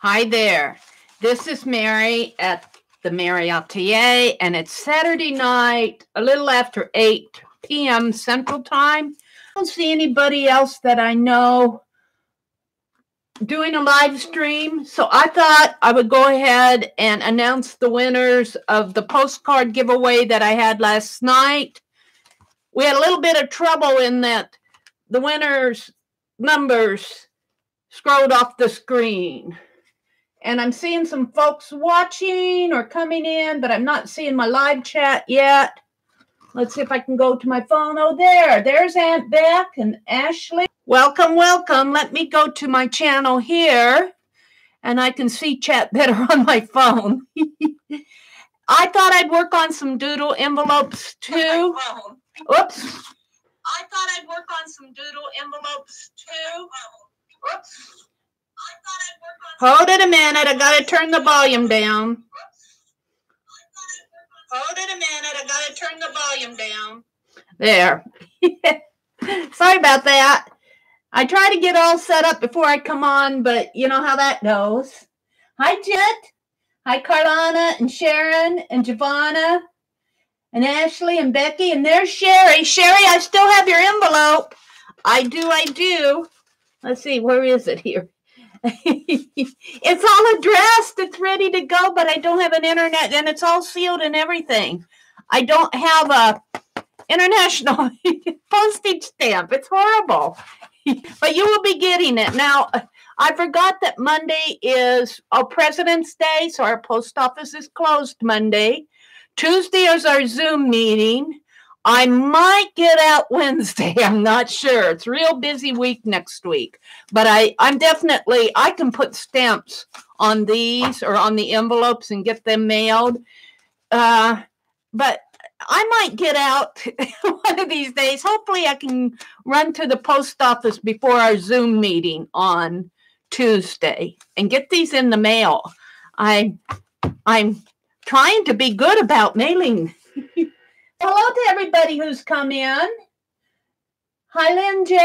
Hi there. This is Meri at the.meri.atelier, and it's Saturday night, a little after 8 p.m. Central Time. I don't see anybody else that I know doing a live stream, so I thought I would go ahead and announce the winners of the postcard giveaway that I had last night. We had a little bit of trouble in that the winners' numbers scrolled off the screen. And I'm seeing some folks watching or coming in, but I'm not seeing my live chat yet. Let's see if I can go to my phone. Oh, there's Aunt Beck and Ashley. Welcome, welcome. Let me go to my channel here, and I can see chat better on my phone. I thought I'd work on some doodle envelopes too. Oops. I thought I'd work on some doodle envelopes too. Oops. Hold it a minute. I got to turn the volume down. Hold it a minute. I got to turn the volume down. There. Sorry about that. I try to get all set up before I come on, but you know how that goes. Hi, Jet. Hi, Carlana and Sharon and Giovanna and Ashley and Becky. And there's Sherry. Sherry, I still have your envelope. I do. Let's see. Where is it here? It's all addressed. It's ready to go, but I don't have an internet, and it's all sealed and everything. I don't have a international postage stamp. It's horrible. But you will be getting it. Now, I forgot that Monday is President's Day, so our post office is closed Monday. Tuesday is our Zoom meeting. I might get out Wednesday. I'm not sure. It's a real busy week next week. But I'm definitely, I can put stamps on these or on the envelopes and get them mailed. But I might get out one of these days. Hopefully I can run to the post office before our Zoom meeting on Tuesday and get these in the mail. I'm trying to be good about mailing. Hello to everybody who's come in. Hi, Lynn J.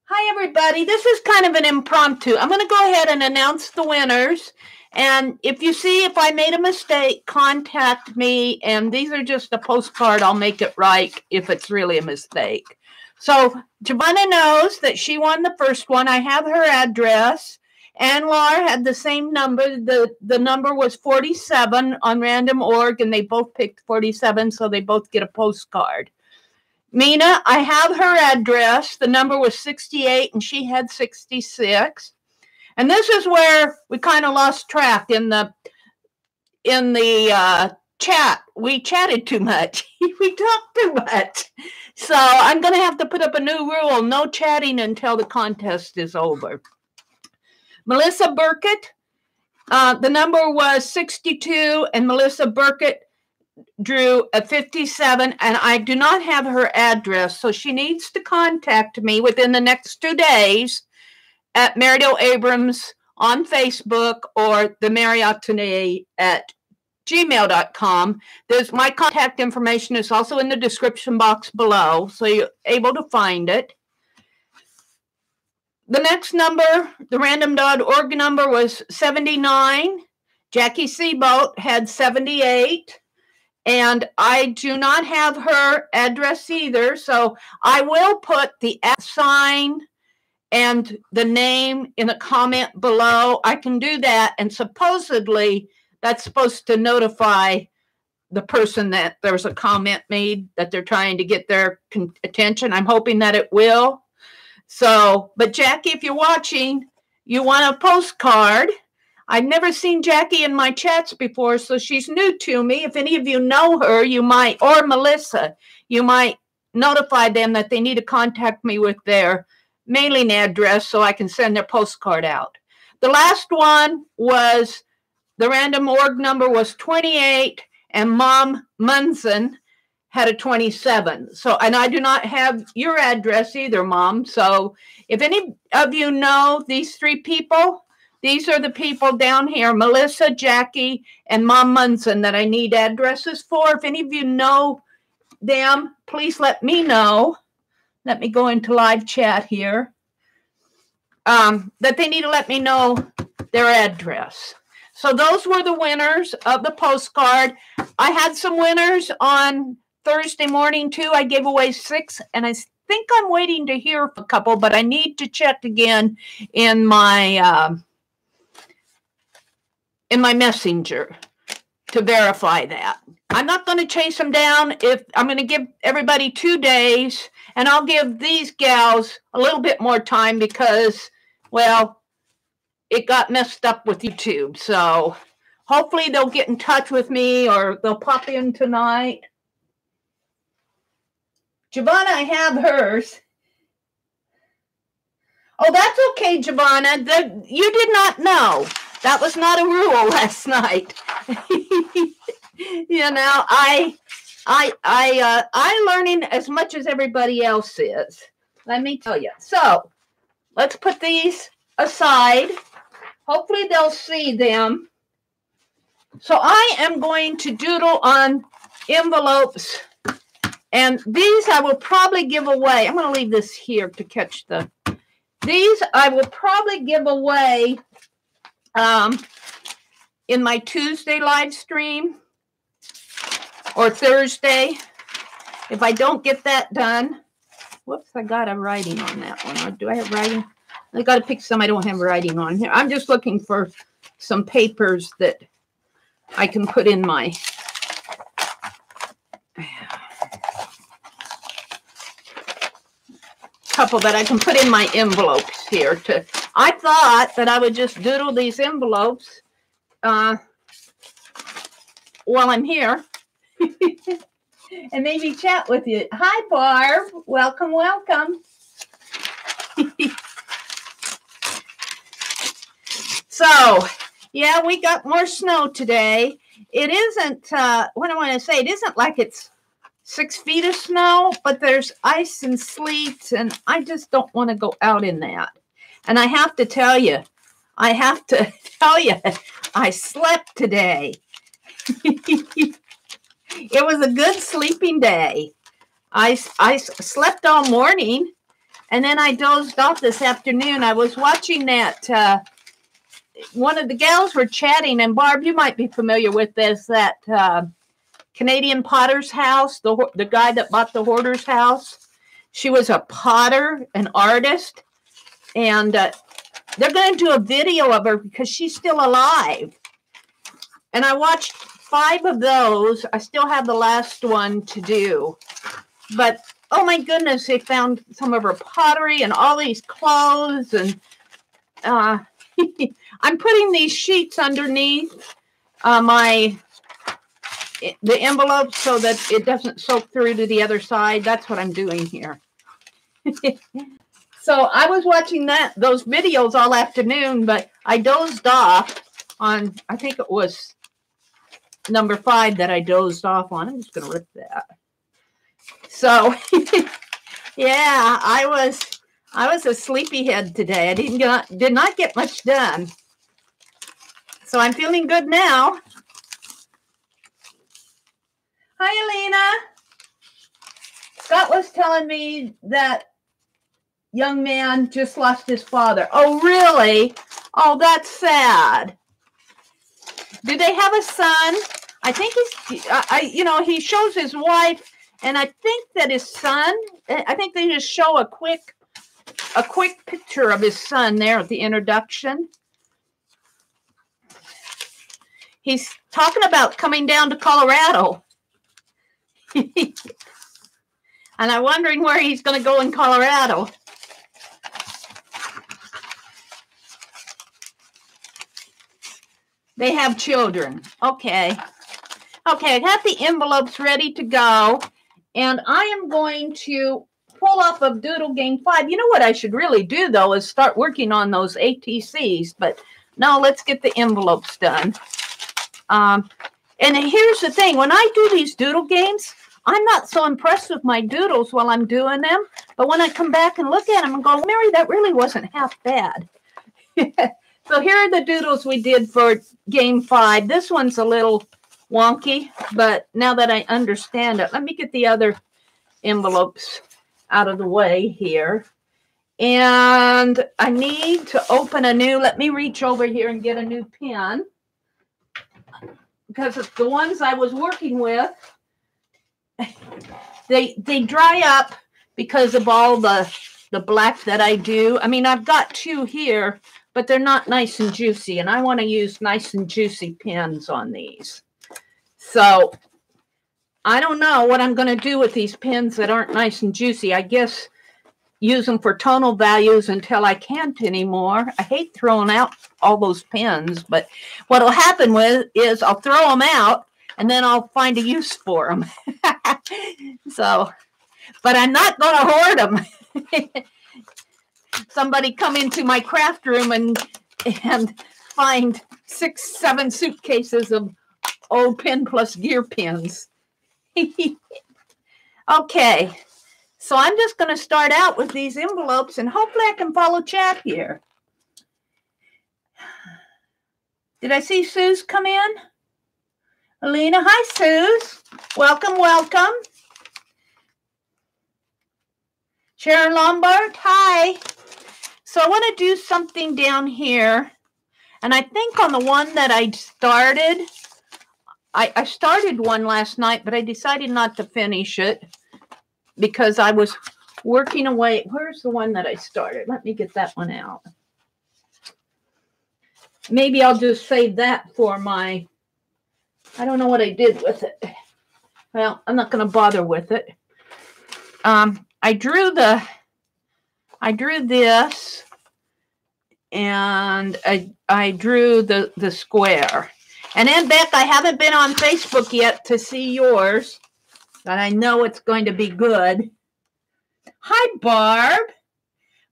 Hi, everybody. This is kind of an impromptu. I'm going to go ahead and announce the winners. And if you see if I made a mistake, contact me. And these are just a postcard. I'll make it right if it's really a mistake. So Giovanna knows that she won the first one. I have her address. And Laura had the same number. The number was 47 on random.org, and they both picked 47, so they both get a postcard. Mina, I have her address. The number was 68, and she had 66. And this is where we kind of lost track in the chat. We chatted too much. We talked too much. So I'm going to have to put up a new rule: no chatting until the contest is over. Melissa Burkett, the number was 62, and Melissa Burkett drew a 57, and I do not have her address, so she needs to contact me within the next 2 days at Meridel Abrams on Facebook or the.meri.atelier at gmail.com. My contact information is also in the description box below, so you're able to find it. The next number, the random.org number, was 79. Jackie Seaboat had 78. And I do not have her address either, so I will put the @ and the name in a comment below. I can do that, and supposedly that's supposed to notify the person that there's a comment made, that they're trying to get their attention. I'm hoping that it will. So, but Jackie, if you're watching, you want a postcard. I've never seen Jackie in my chats before, so she's new to me. If any of you know her, you might, or Melissa, you might notify them that they need to contact me with their mailing address so I can send their postcard out. The last one was, the random.org number was 28, and Mom Munson had a 27. So, and I do not have your address either, Mom. So if any of you know these three people, these are the people down here, Melissa, Jackie, and Mom Munson, that I need addresses for. If any of you know them, please let me know. Let me go into live chat here. that they need to let me know their address. So those were the winners of the postcard. I had some winners on Thursday morning too. I gave away 6, and I think I'm waiting to hear a couple, but I need to check again in my messenger to verify that. I'm not going to chase them down. If I'm going to give everybody 2 days, and I'll give these gals a little bit more time because, well, it got messed up with YouTube. So hopefully they'll get in touch with me or they'll pop in tonight. Giovanna, I have hers. Oh, that's okay, Giovanna. You did not know. That was not a rule last night. You know, I'm learning as much as everybody else is. Let me tell you. So let's put these aside. Hopefully they'll see them. So I am going to doodle on envelopes. And these I will probably give away. I'm going to leave this here to catch the... These I will probably give away in my Tuesday live stream or Thursday. If I don't get that done. Whoops, I got a writing on that one. Or do I have writing? I got to pick some I don't have writing on here. I'm just looking for some papers that I can put in my... couple that I can put in my envelopes here. I thought that I would just doodle these envelopes while I'm here and maybe chat with you. Hi, Barb. Welcome, welcome. So, yeah, we got more snow today. It isn't, what I want to say, it isn't like it's 6 feet of snow, but there's ice and sleet, and I just don't want to go out in that. And I have to tell you, I slept today. It was a good sleeping day. I slept all morning, and then I dozed off this afternoon. I was watching that, one of the gals were chatting, and Barb, you might be familiar with this, that Canadian Potter's House, the guy that bought the Hoarder's House. She was a potter, an artist, and they're going to do a video of her because she's still alive. And I watched 5 of those. I still have the last one to do. But, oh my goodness, they found some of her pottery and all these clothes. And I'm putting these sheets underneath the envelope so that it doesn't soak through to the other side. That's what I'm doing here. So I was watching those videos all afternoon, but I dozed off on, I think it was number 5 that I dozed off on. I'm just going to rip that. So, yeah, I was a sleepyhead today. I did not get much done. So I'm feeling good now. Hi, Alina. Scott was telling me that young man just lost his father. Oh, really? Oh, that's sad. Do they have a son? I think he shows his wife, and I think that his son, I think they just show a quick picture of his son there at the introduction. He's talking about coming down to Colorado. And I'm wondering where he's going to go in Colorado. They have children. Okay. Okay, I got the envelopes ready to go. And I am going to pull up of Doodle Game 5. You know what I should really do, though, is start working on those ATCs. But no, let's get the envelopes done. And here's the thing. When I do these doodle games, I'm not so impressed with my doodles while I'm doing them. But when I come back and look at them and go, Meri, that really wasn't half bad. So here are the doodles we did for Game 5. This one's a little wonky, but now that I understand it, let me get the other envelopes out of the way here. And I need to open a new, let me reach over here and get a new pen. Because the ones I was working with, they dry up because of all the black that I do. I mean, I've got two here, but they're not nice and juicy. And I want to use nice and juicy pens on these. So I don't know what I'm going to do with these pens that aren't nice and juicy. I guess use them for tonal values until I can't anymore. I hate throwing out all those pens, but what'll happen is I'll throw them out and then I'll find a use for them. So, but I'm not going to hoard them. Somebody come into my craft room and find 6-7 suitcases of old pen plus gear pens. Okay. So I'm just going to start out with these envelopes, and hopefully I can follow chat here. Did I see Suze come in? Alina, hi, Suze. Welcome, welcome. Sharon Lombard, hi. So I want to do something down here, and I think on the one that I started, I started one last night, but I decided not to finish it, because I was working away. Where's the one that I started? Let me get that one out. Maybe I'll just save that for my, I don't know what I did with it. Well, I'm not going to bother with it. I drew this, and I drew the square. And then, Beck, I haven't been on Facebook yet to see yours. But I know it's going to be good. Hi, Barb.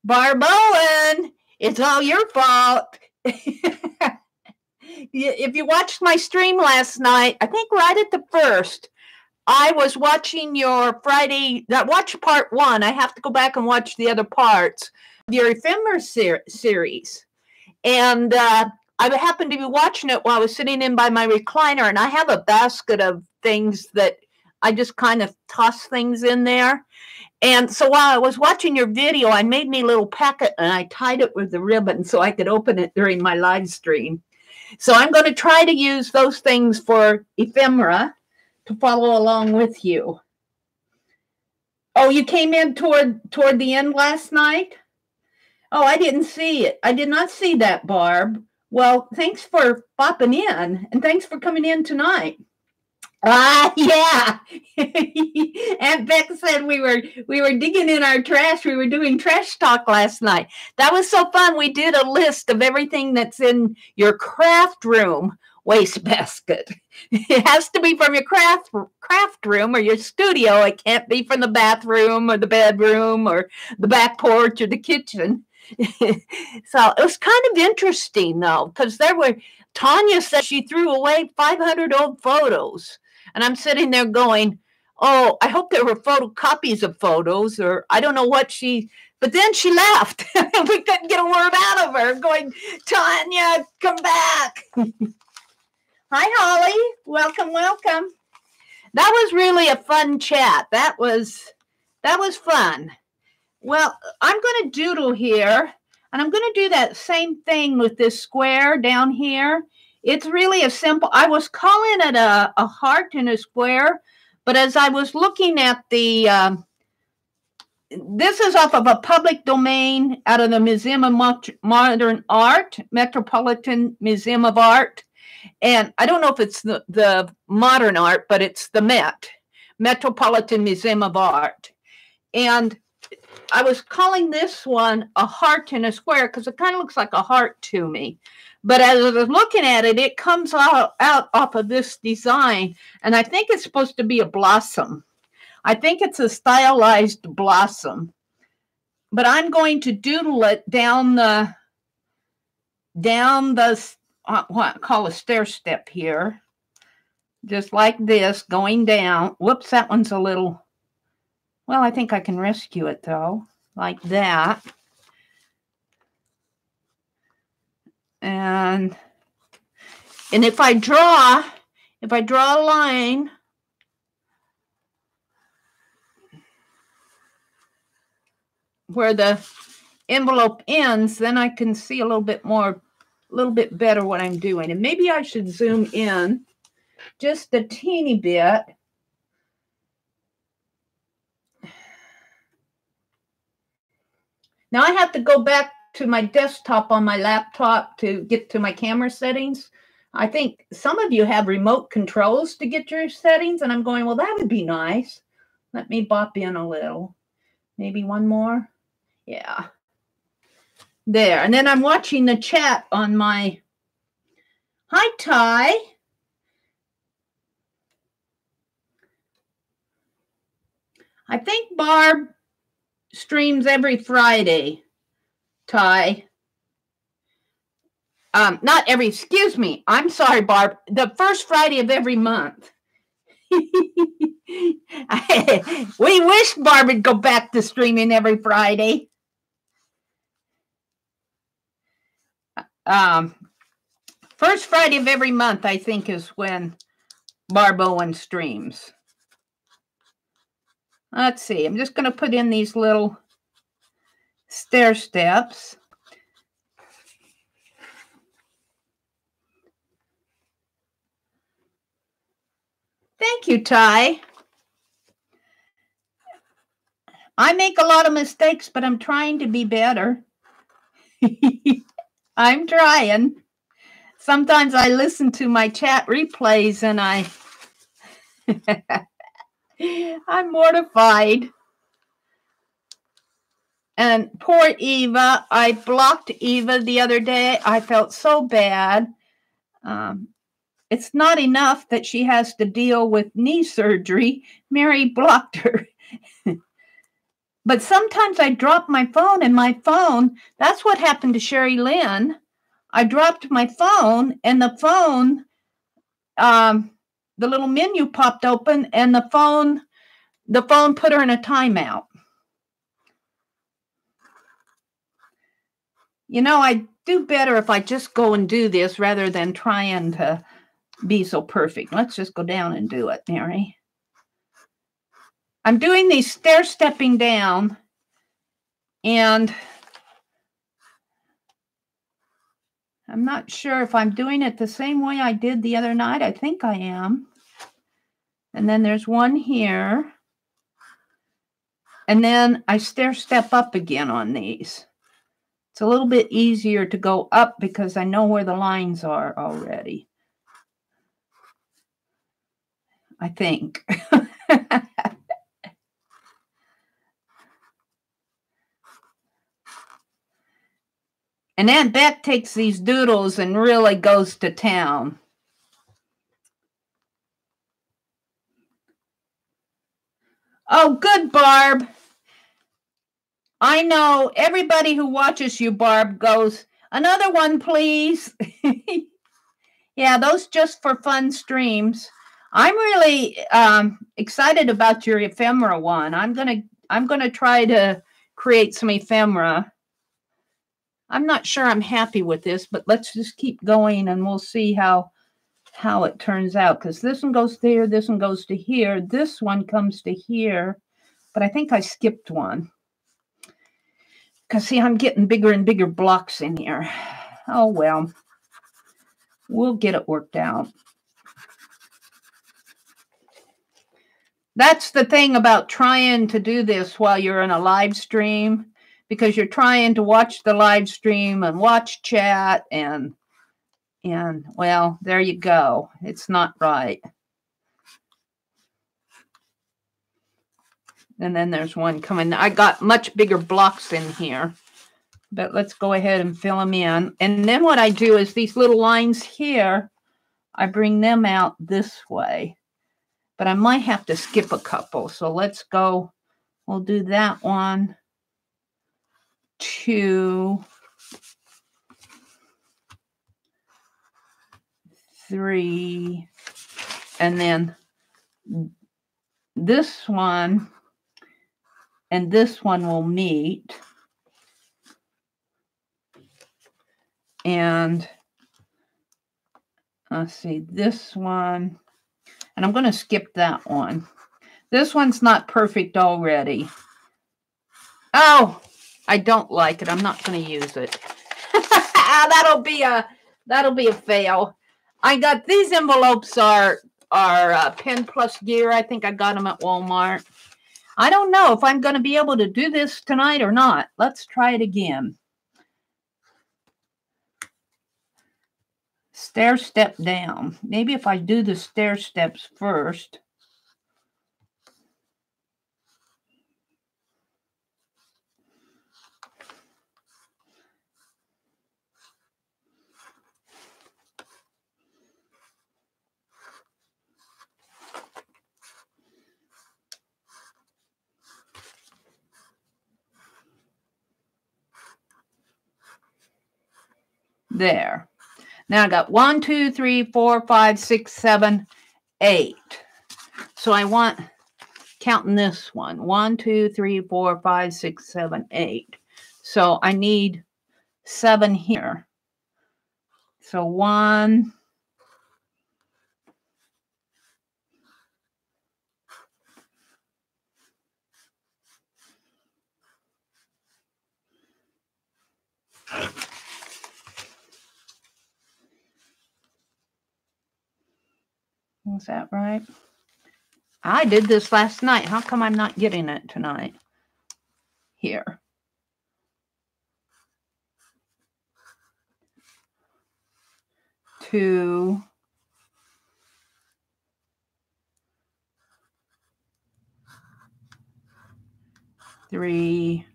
Barb Owen. It's all your fault. If you watched my stream last night, I think right at the first, I was watching your Friday, watch part 1. I have to go back and watch the other parts of your ephemera series. And I happened to be watching it while I was sitting in by my recliner, and I have a basket of things that I just kind of toss things in there. And so while I was watching your video, I made me a little packet and I tied it with the ribbon so I could open it during my live stream. So I'm going to try to use those things for ephemera to follow along with you. Oh, you came in toward the end last night? Oh, I didn't see it. I did not see that, Barb. Well, thanks for popping in, and thanks for coming in tonight. Yeah. Aunt Beck said we were digging in our trash. We were doing trash talk last night. That was so fun. We did a list of everything that's in your craft room wastebasket. It has to be from your craft room or your studio. It can't be from the bathroom or the bedroom or the back porch or the kitchen. So it was kind of interesting, though, because Tanya said she threw away 500 old photos. And I'm sitting there going, oh, I hope there were photocopies of photos, or I don't know what but then she left. We couldn't get a word out of her going, Tanya, come back. Hi, Holly. Welcome, welcome. That was really a fun chat. That was fun. Well, I'm going to doodle here, and I'm going to do that same thing with this square down here. It's really a simple, I was calling it a heart and a square, but as I was looking at this is off of a public domain out of the Museum of Modern Art, Metropolitan Museum of Art. And I don't know if it's the modern art, but it's the Metropolitan Museum of Art. And I was calling this one a heart and a square because it kind of looks like a heart to me. But as I was looking at it, it comes out off of this design, and I think it's supposed to be a blossom. I think it's a stylized blossom. But I'm going to doodle it down the what I call a stair step here, just like this, going down. Whoops, that one's a little. Well, I think I can rescue it though, like that. And if I draw a line where the envelope ends, then I can see a little bit better what I'm doing. And maybe I should zoom in just a teeny bit. Now I have to go back to my desktop on my laptop to get to my camera settings. I think some of you have remote controls to get your settings, and I'm going, well, that would be nice. Let me bop in a little. Maybe one more. Yeah. There. And then I'm watching the chat on my... Hi, Ty. I think Barb streams every Friday, Ty. Not every, excuse me. I'm sorry, Barb. The first Friday of every month. We wish Barb would go back to streaming every Friday. First Friday of every month, I think, is when Barb Owen streams. Let's see. I'm just going to put in these little stair steps. Thank you, Ty. I make a lot of mistakes, but I'm trying to be better. I'm trying. Sometimes I listen to my chat replays and I'm mortified. And poor Eva, I blocked Eva the other day. I felt so bad. It's not enough that she has to deal with knee surgery. Meri blocked her. But sometimes I drop my phone, and my phone, that's what happened to Sherry Lynn. I dropped my phone, and the phone, the little menu popped open, and the phone put her in a timeout. You know, I do better if I just go and do this rather than trying to be so perfect. Let's just go down and do it, Meri. I'm doing these stair-stepping down, and I'm not sure if I'm doing it the same way I did the other night. I think I am. And then there's one here. And then I stair-step up again on these. It's a little bit easier to go up because I know where the lines are already. I think. And Aunt Beth takes these doodles and really goes to town. Oh, good, Barb. I know everybody who watches you, Barb, goes, another one, please. Yeah, those just for fun streams. I'm really excited about your ephemera one. I'm gonna try to create some ephemera. I'm not sure I'm happy with this, but let's just keep going and we'll see how it turns out. Because this one goes there, this one goes to here, this one comes to here, but I think I skipped one. Because see, I'm getting bigger and bigger blocks in here. Oh well, we'll get it worked out. That's the thing about trying to do this while you're in a live stream, because you're trying to watch the live stream and watch chat and well, there you go. It's not right. And then there's one coming. I got much bigger blocks in here, but let's go ahead and fill them in. And then what I do is these little lines here, I bring them out this way, but I might have to skip a couple. So let's go. We'll do that one. 2, 3, and then this one and this one will meet. And let's see, this one, and I'm going to skip that one. This one's not perfect already. Oh, I don't like it. I'm not going to use it. That'll be a fail. I got these envelopes are Pen Plus Gear. I think I got them at Walmart. I don't know if I'm going to be able to do this tonight or not. Let's try it again. Stair step down. Maybe if I do the stair steps first. There. Now I got 1, 2, 3, 4, 5, 6, 7, 8. So I want, counting this one, 1, 2, 3, 4, 5, 6, 7, 8. So I need 7 here. So 1, 'Was that right? I did this last night. How come I'm not getting it tonight? Here. Two. 3,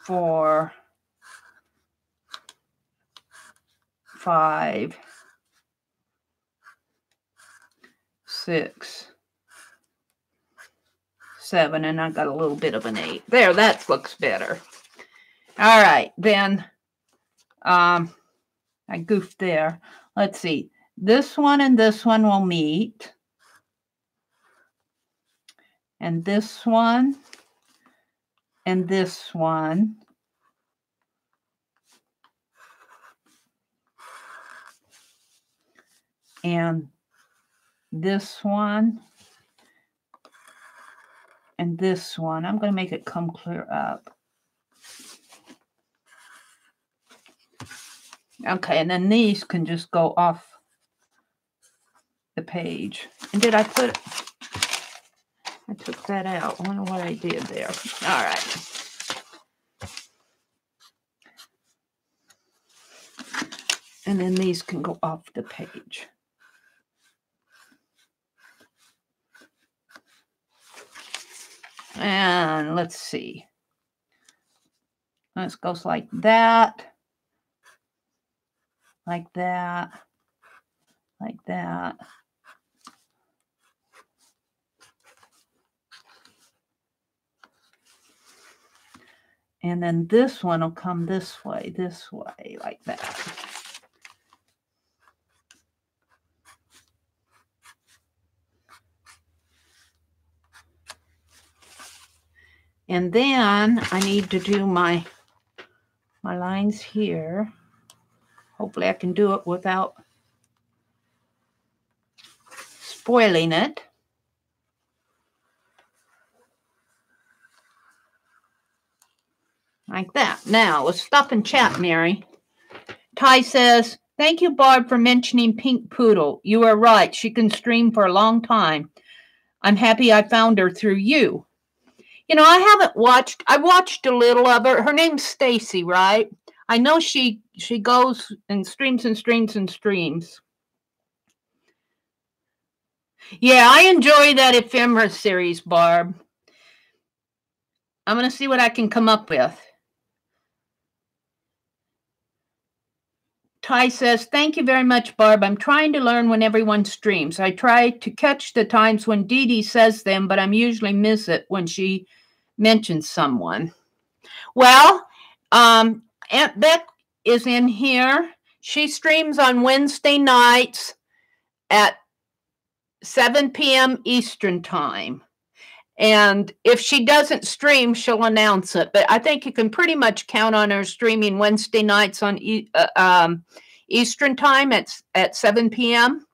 4, 5, 6, 7, and I got a little bit of an 8. There, that looks better. All right, then I goofed there. Let's see. This one and this one will meet. And this one and this one. And this one and this one. I'm going to make it come clear up. Okay, and then these can just go off the page. And did I put... I took that out. I wonder what I did there. All right. And then these can go off the page. And let's see. This goes like that. Like that. Like that. And then this one will come this way, like that. And then I need to do my lines here. Hopefully I can do it without spoiling it. Like that. Now, let's stop and chat, Meri. Ty says, thank you, Barb, for mentioning Pink Poodle. You are right. She can stream for a long time. I'm happy I found her through you. You know, I watched a little of her. Her name's Stacy, right? I know she goes and streams and streams and streams. Yeah, I enjoy that ephemera series, Barb. I'm going to see what I can come up with. Ty says, thank you very much, Barb. I'm trying to learn when everyone streams. I try to catch the times when Dee Dee says them, but I'm usually miss it when she mentions someone. Well, Aunt Beck is in here. She streams on Wednesday nights at 7 p.m. Eastern time. And if she doesn't stream, she'll announce it. But I think you can pretty much count on her streaming Wednesday nights on Eastern time at 7 p.m.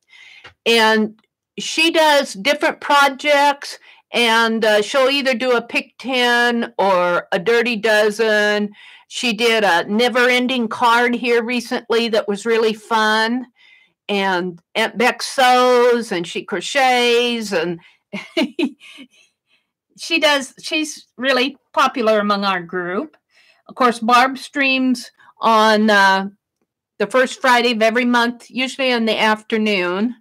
And she does different projects, And she'll either do a pick 10 or a dirty dozen. She did a never-ending card here recently that was really fun. And Aunt Beck sews and she crochets and she's really popular among our group. Of course, Barb streams on the first Friday of every month, usually in the afternoon.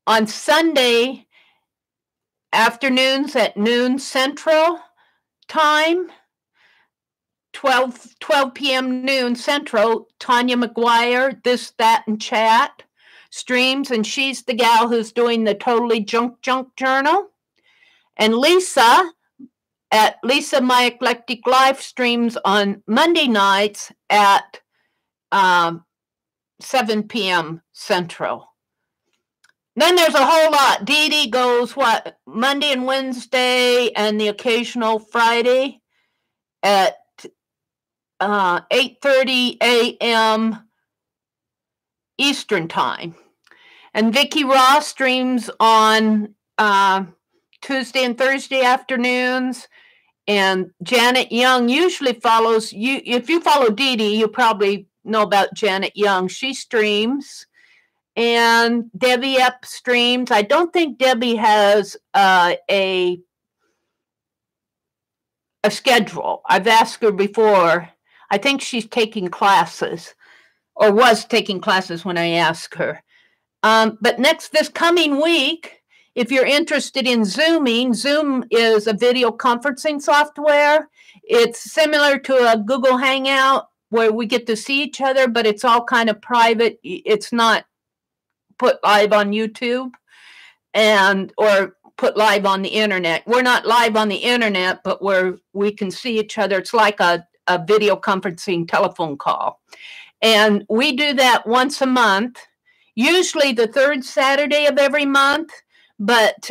On Sunday afternoons at noon Central time, 12 p.m. noon Central, Tanya McGuire, This, That, and Chat streams, and she's the gal who's doing the Totally Junk Journal. And Lisa at Lisa My Eclectic Life streams on Monday nights at 7 p.m. Central. Then there's a whole lot. Dee Dee goes, Monday and Wednesday and the occasional Friday at 8:30 a.m. Eastern Time. And Vicki Ross streams on Tuesday and Thursday afternoons. And Janet Young usually follows you. If you follow Dee Dee, you probably know about Janet Young. She streams. And Debbie Epp streams. I don't think Debbie has a schedule. I've asked her before. I think she's taking classes or was taking classes when I asked her. But this coming week, if you're interested in Zooming, Zoom is a video conferencing software. It's similar to a Google Hangout where we get to see each other, but it's all kind of private. It's not put live on YouTube or put live on the internet. We're not live on the internet, but we can see each other. It's like a video conferencing telephone call. And we do that once a month, usually the third Saturday of every month, but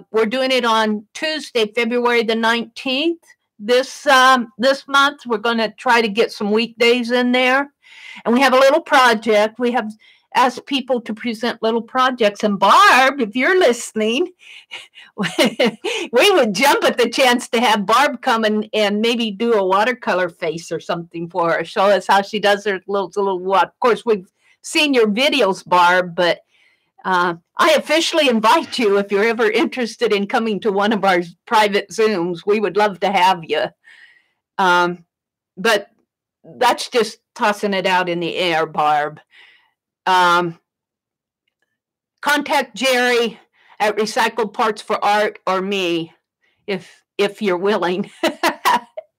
we're doing it on Tuesday, February the 19th. This month, we're going to try to get some weekdays in there. And we have a little project. We have asked people to present little projects. And Barb, if you're listening, we would jump at the chance to have Barb come and maybe do a watercolor face or something for her. Show us how she does her little what. Of course, we've seen your videos, Barb, but I officially invite you if you're ever interested in coming to one of our private Zooms. We would love to have you. But that's just tossing it out in the air, Barb. Contact Jeri at Recycled Parts for Art or me if you're willing.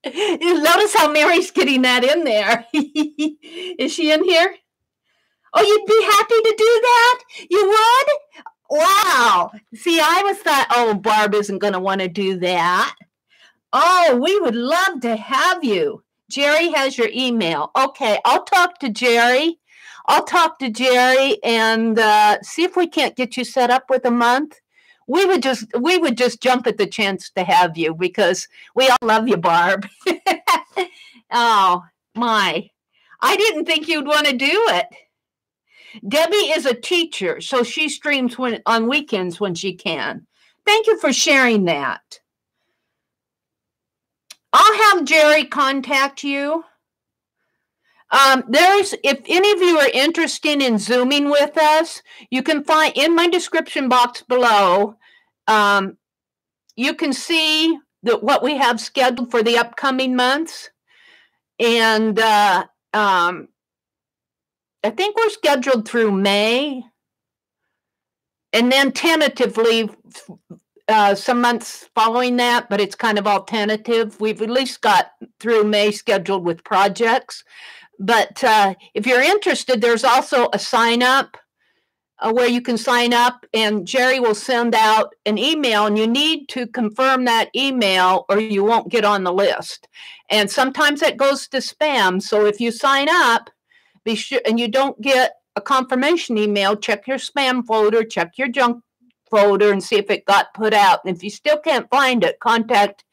Notice how Mary's getting that in there. Is she in here? Oh, you'd be happy to do that? You would? Wow. See, I thought, oh, Barb isn't going to want to do that. Oh, we would love to have you. Jeri has your email. Okay, I'll talk to Jeri. And see if we can't get you set up with a month. We would just jump at the chance to have you because we all love you, Barb. Oh, my. I didn't think you'd want to do it. Debbie is a teacher, so she streams on weekends when she can. Thank you for sharing that. I'll have Jeri contact you. If any of you are interested in Zooming with us, you can find in my description box below, you can see what we have scheduled for the upcoming months. And I think we're scheduled through May. And then tentatively some months following that, but it's kind of all tentative. We've at least got through May scheduled with projects. But if you're interested, there's also a sign up where you can sign up and Jeri will send out an email and you need to confirm that email or you won't get on the list. And sometimes that goes to spam. So if you sign up, be sure and you don't get a confirmation email, check your spam folder, check your junk folder and see if it got put out. And if you still can't find it, contact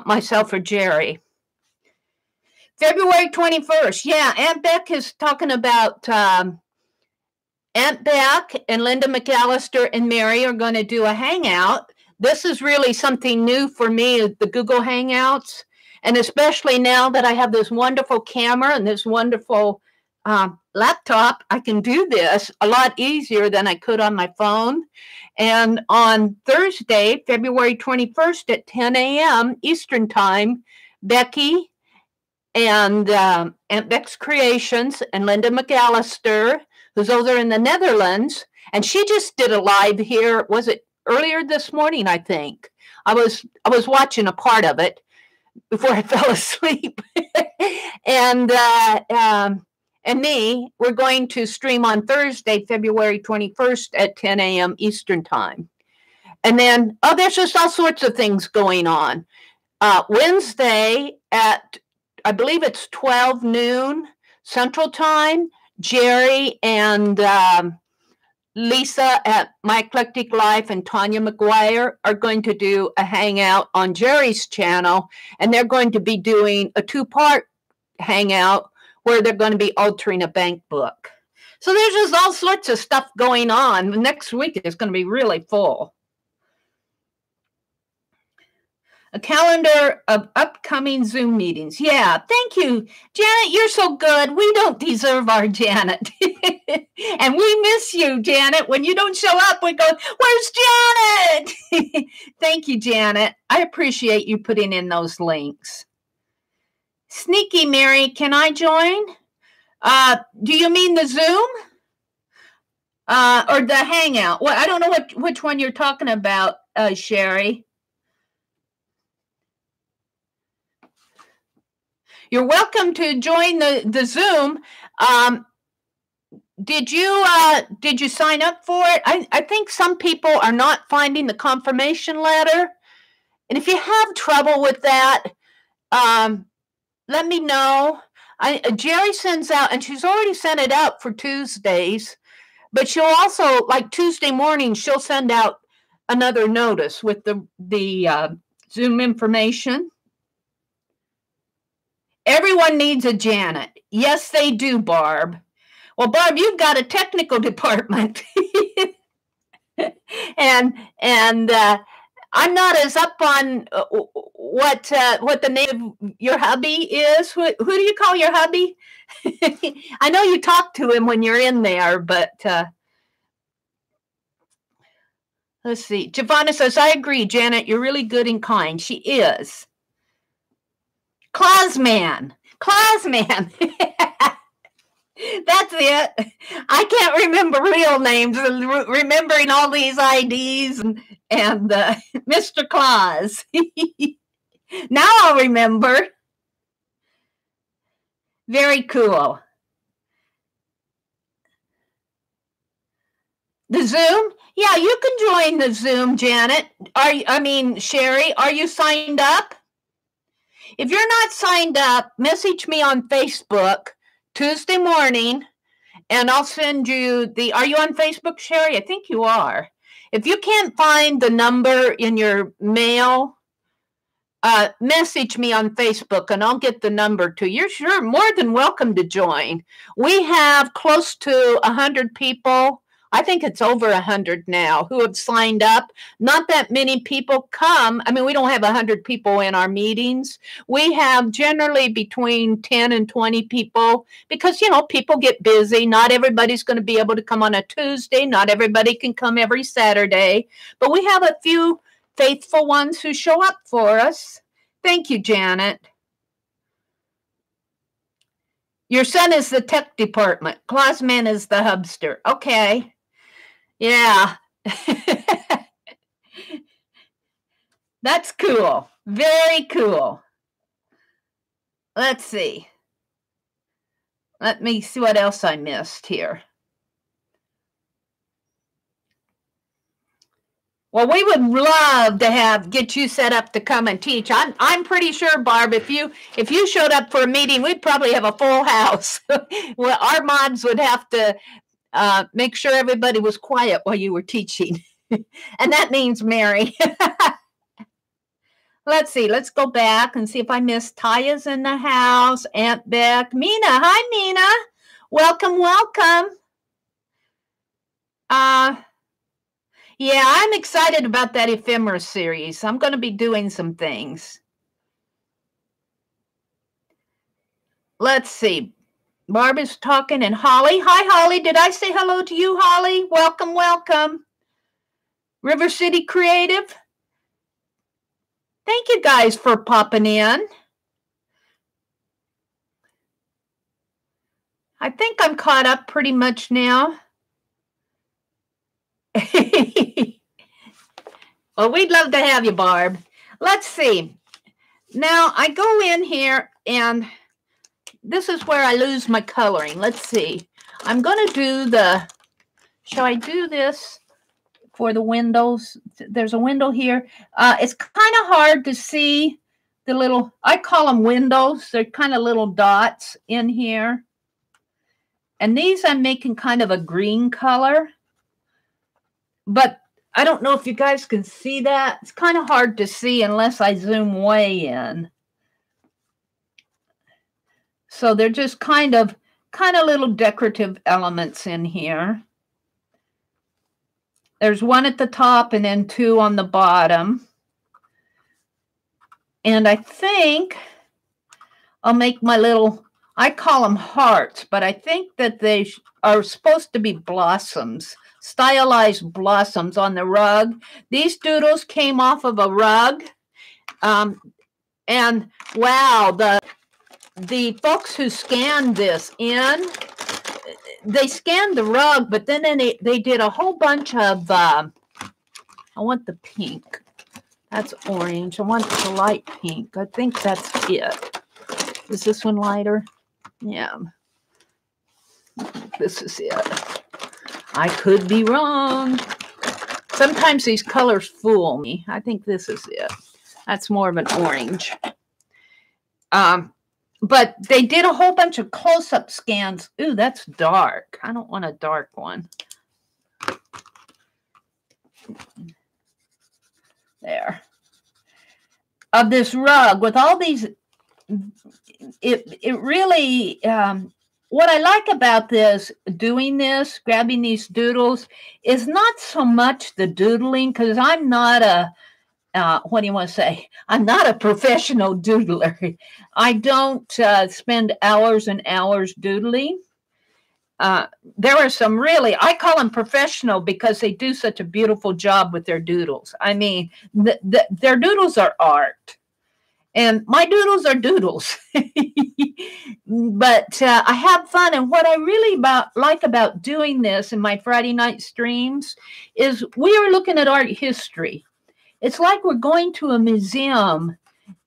myself or Jeri. February 21st. Yeah, Aunt Beck is talking about Aunt Aunt Beck and Linda McAllister and Meri are going to do a hangout. This is really something new for me, the Google Hangouts. And especially now that I have this wonderful camera and this wonderful laptop, I can do this a lot easier than I could on my phone. And on Thursday, February 21st at 10 a.m. Eastern Time, Becky and Aunt Beck's Creations and Linda McAllister, who's over in the Netherlands, and she just did a live here. Was it earlier this morning? I think I was watching a part of it before I fell asleep, and me, we're going to stream on Thursday, February 21st at 10 a.m. Eastern Time, and then there's just all sorts of things going on. Wednesday at, I believe it's 12 noon Central Time, Jeri and Lisa at My Eclectic Life and Tanya McGuire are going to do a hangout on Jeri's channel, and they're going to be doing a 2-part hangout where they're going to be altering a bank book. So there's just all sorts of stuff going on. Next week is going to be really full. A calendar of upcoming Zoom meetings. Yeah, thank you, Janet. You're so good. We don't deserve our Janet. And we miss you, Janet. When you don't show up, we go, where's Janet? Thank you, Janet. I appreciate you putting in those links. Sneaky Meri, can I join? Do you mean the Zoom? Or the Hangout? Well, I don't know which one you're talking about, Sherry. You're welcome to join the Zoom. Did you sign up for it? I think some people are not finding the confirmation letter. And if you have trouble with that, let me know. Jeri sends out, and she's already sent it out for Tuesdays, but she'll also, like Tuesday morning, she'll send out another notice with the Zoom information. Everyone needs a Janet. Yes, they do, Barb. Well, Barb, you've got a technical department. and I'm not as up on what the name of your hubby is. Who do you call your hubby? I know you talk to him when you're in there, but let's see. Giovanna says, I agree, Janet, you're really good and kind. She is. Clausman. That's it. I can't remember real names. Remembering all these IDs and Mr. Claus. Now I'll remember. Very cool. The Zoom? Yeah, you can join the Zoom, Janet. Sherry, are you signed up? If you're not signed up, message me on Facebook Tuesday morning, and I'll send you are you on Facebook, Sherry? I think you are. If you can't find the number in your mail, message me on Facebook, and I'll get the number to you. You're more than welcome to join. We have close to 100 people. I think it's over 100 now who have signed up. Not that many people come. I mean, we don't have 100 people in our meetings. We have generally between 10 and 20 people because, people get busy. Not everybody's going to be able to come on a Tuesday. Not everybody can come every Saturday. But we have a few faithful ones who show up for us. Thank you, Janet. Your son is the tech department. Clausman is the hubster. Okay. Yeah. That's cool. Very cool. Let's see. Let me see what else I missed here. Well, we would love to get you set up to come and teach. I'm pretty sure, Barb, if you showed up for a meeting, we'd probably have a full house. Well, our mods would have to make sure everybody was quiet while you were teaching. And that means Meri. Let's see. Let's go back and see if I missed. Taya's in the house. Aunt Beck. Mina. Hi, Mina. Welcome, welcome. Yeah, I'm excited about that ephemera series. I'm going to be doing some things. Let's see. Barb is talking, and Holly. Hi, Holly. Did I say hello to you, Holly? Welcome, welcome. River City Creative. Thank you guys for popping in. I think I'm caught up pretty much now. Well, we'd love to have you, Barb. Let's see. Now, I go in here, and this is where I lose my coloring. Let's see. I'm going to do the, shall I do this for the windows? There's a window here. It's kind of hard to see the little, I call them windows. They're kind of little dots in here. And these I'm making kind of a green color. But I don't know if you guys can see that. It's kind of hard to see unless I zoom way in. So they're just kind of little decorative elements in here. There's one at the top and then two on the bottom. And I think I'll make my little, I call them hearts, but I think that they are supposed to be blossoms, stylized blossoms on the rug. These doodles came off of a rug. And wow, the folks who scanned this in, they scanned the rug, but then they did a whole bunch of, I want the pink. That's orange. I want the light pink. I think that's it. Is this one lighter? Yeah. This is it. I could be wrong. Sometimes these colors fool me. I think this is it. That's more of an orange. But they did a whole bunch of close-up scans. Ooh, that's dark. I don't want a dark one. There. Of this rug with all these, it really, what I like about this, doing this, grabbing these doodles, is not so much the doodling, because I'm not a, what do you want to say? I'm not a professional doodler. I don't spend hours and hours doodling. There are some really, I call them professional because they do such a beautiful job with their doodles. I mean, their doodles are art. And my doodles are doodles. But I have fun. And what I really like about doing this in my Friday night streams is we are looking at art history. It's like we're going to a museum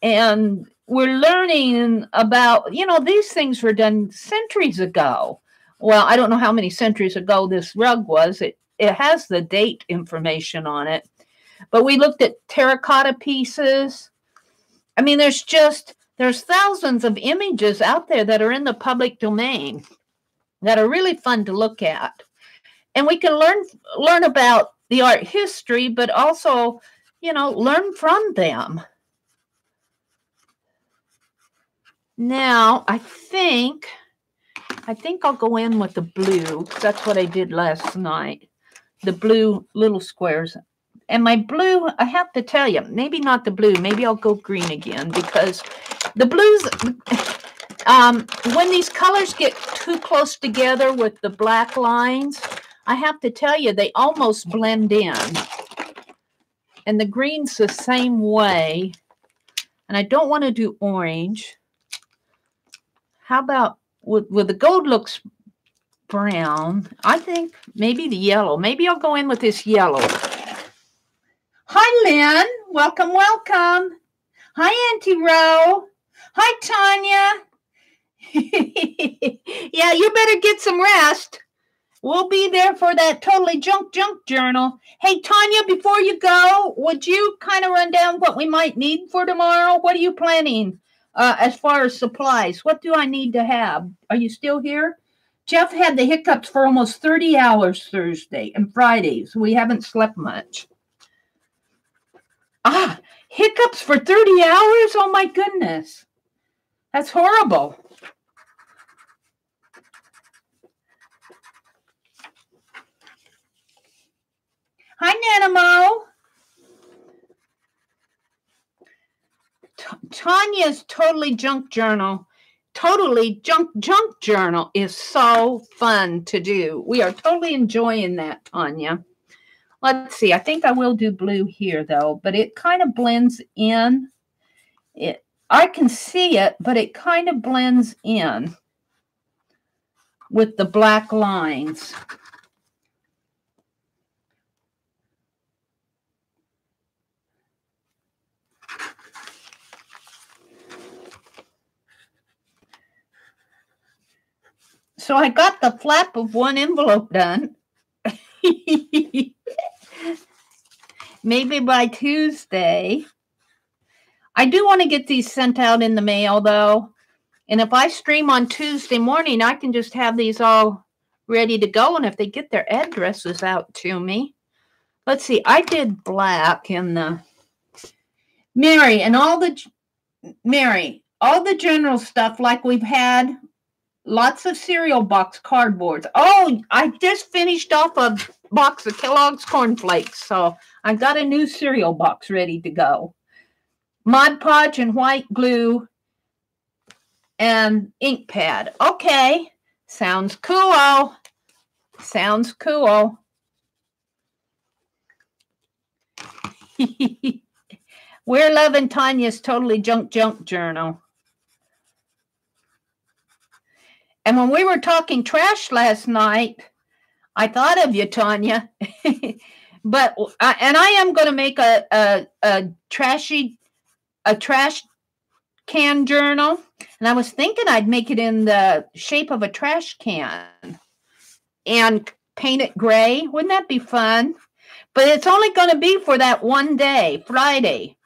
and we're learning about, you know, these things were done centuries ago. Well, I don't know how many centuries ago this rug was. It has the date information on it. But we looked at terracotta pieces. I mean, there's thousands of images out there that are in the public domain that are really fun to look at. And we can learn about the art history, but also, you know, learn from them. Now, I think I'll go in with the blue. That's what I did last night. The blue little squares. And my blue, I have to tell you, maybe not the blue. Maybe I'll go green again because the blues, when these colors get too close together with the black lines, I have to tell you, they almost blend in. And the green's the same way. And I don't want to do orange. How about, with the gold looks brown, I think maybe the yellow. Maybe I'll go in with this yellow. Hi, Lynn. Welcome, welcome. Hi, Auntie Ro. Hi, Tanya. Yeah, you better get some rest. We'll be there for that Totally Junk journal. Hey, Tanya, before you go, would you kind of run down what we might need for tomorrow? What are you planning as far as supplies? What do I need to have? Are you still here? Jeff had the hiccups for almost 30 hours Thursday and Fridays. We haven't slept much. Hiccups for 30 hours? Oh, my goodness. That's horrible. Hi, Nana Tanya's Totally Junk Journal. Totally Junk Journal is so fun to do. We are totally enjoying that, Tanya. Let's see. I think I will do blue here, though, but it kind of blends in. I can see it, but it kind of blends in with the black lines. So I got the flap of one envelope done. Maybe by Tuesday. I do want to get these sent out in the mail, though. And if I stream on Tuesday morning, I can just have these all ready to go. And if they get their addresses out to me. Let's see. I did black in the Meri and all the general stuff like we've had. Lots of cereal box cardboards. Oh, I just finished off a box of Kellogg's Corn Flakes. So I got a new cereal box ready to go. Mod Podge and white glue and ink pad. Okay. Sounds cool. Sounds cool. We're loving Tanya's Totally Junk Journal. And when we were talking trash last night, I thought of you, Tanya. But I am going to make a trash can journal. And I was thinking I'd make it in the shape of a trash can and paint it gray. Wouldn't that be fun? But it's only going to be for that one day, Friday,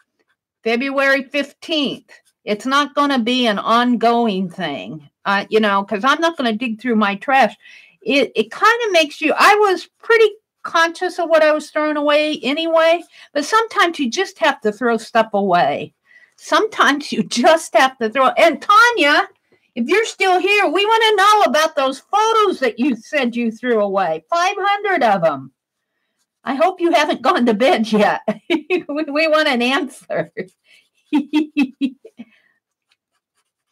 February 15th. It's not going to be an ongoing thing. You know, because I'm not going to dig through my trash. It kind of makes you, I was pretty conscious of what I was throwing away anyway, but sometimes you just have to throw stuff away. Sometimes you just have to throw. And Tanya, if you're still here, we want to know about those photos that you said you threw away. 500 of them. I hope you haven't gone to bed yet. We want an answer.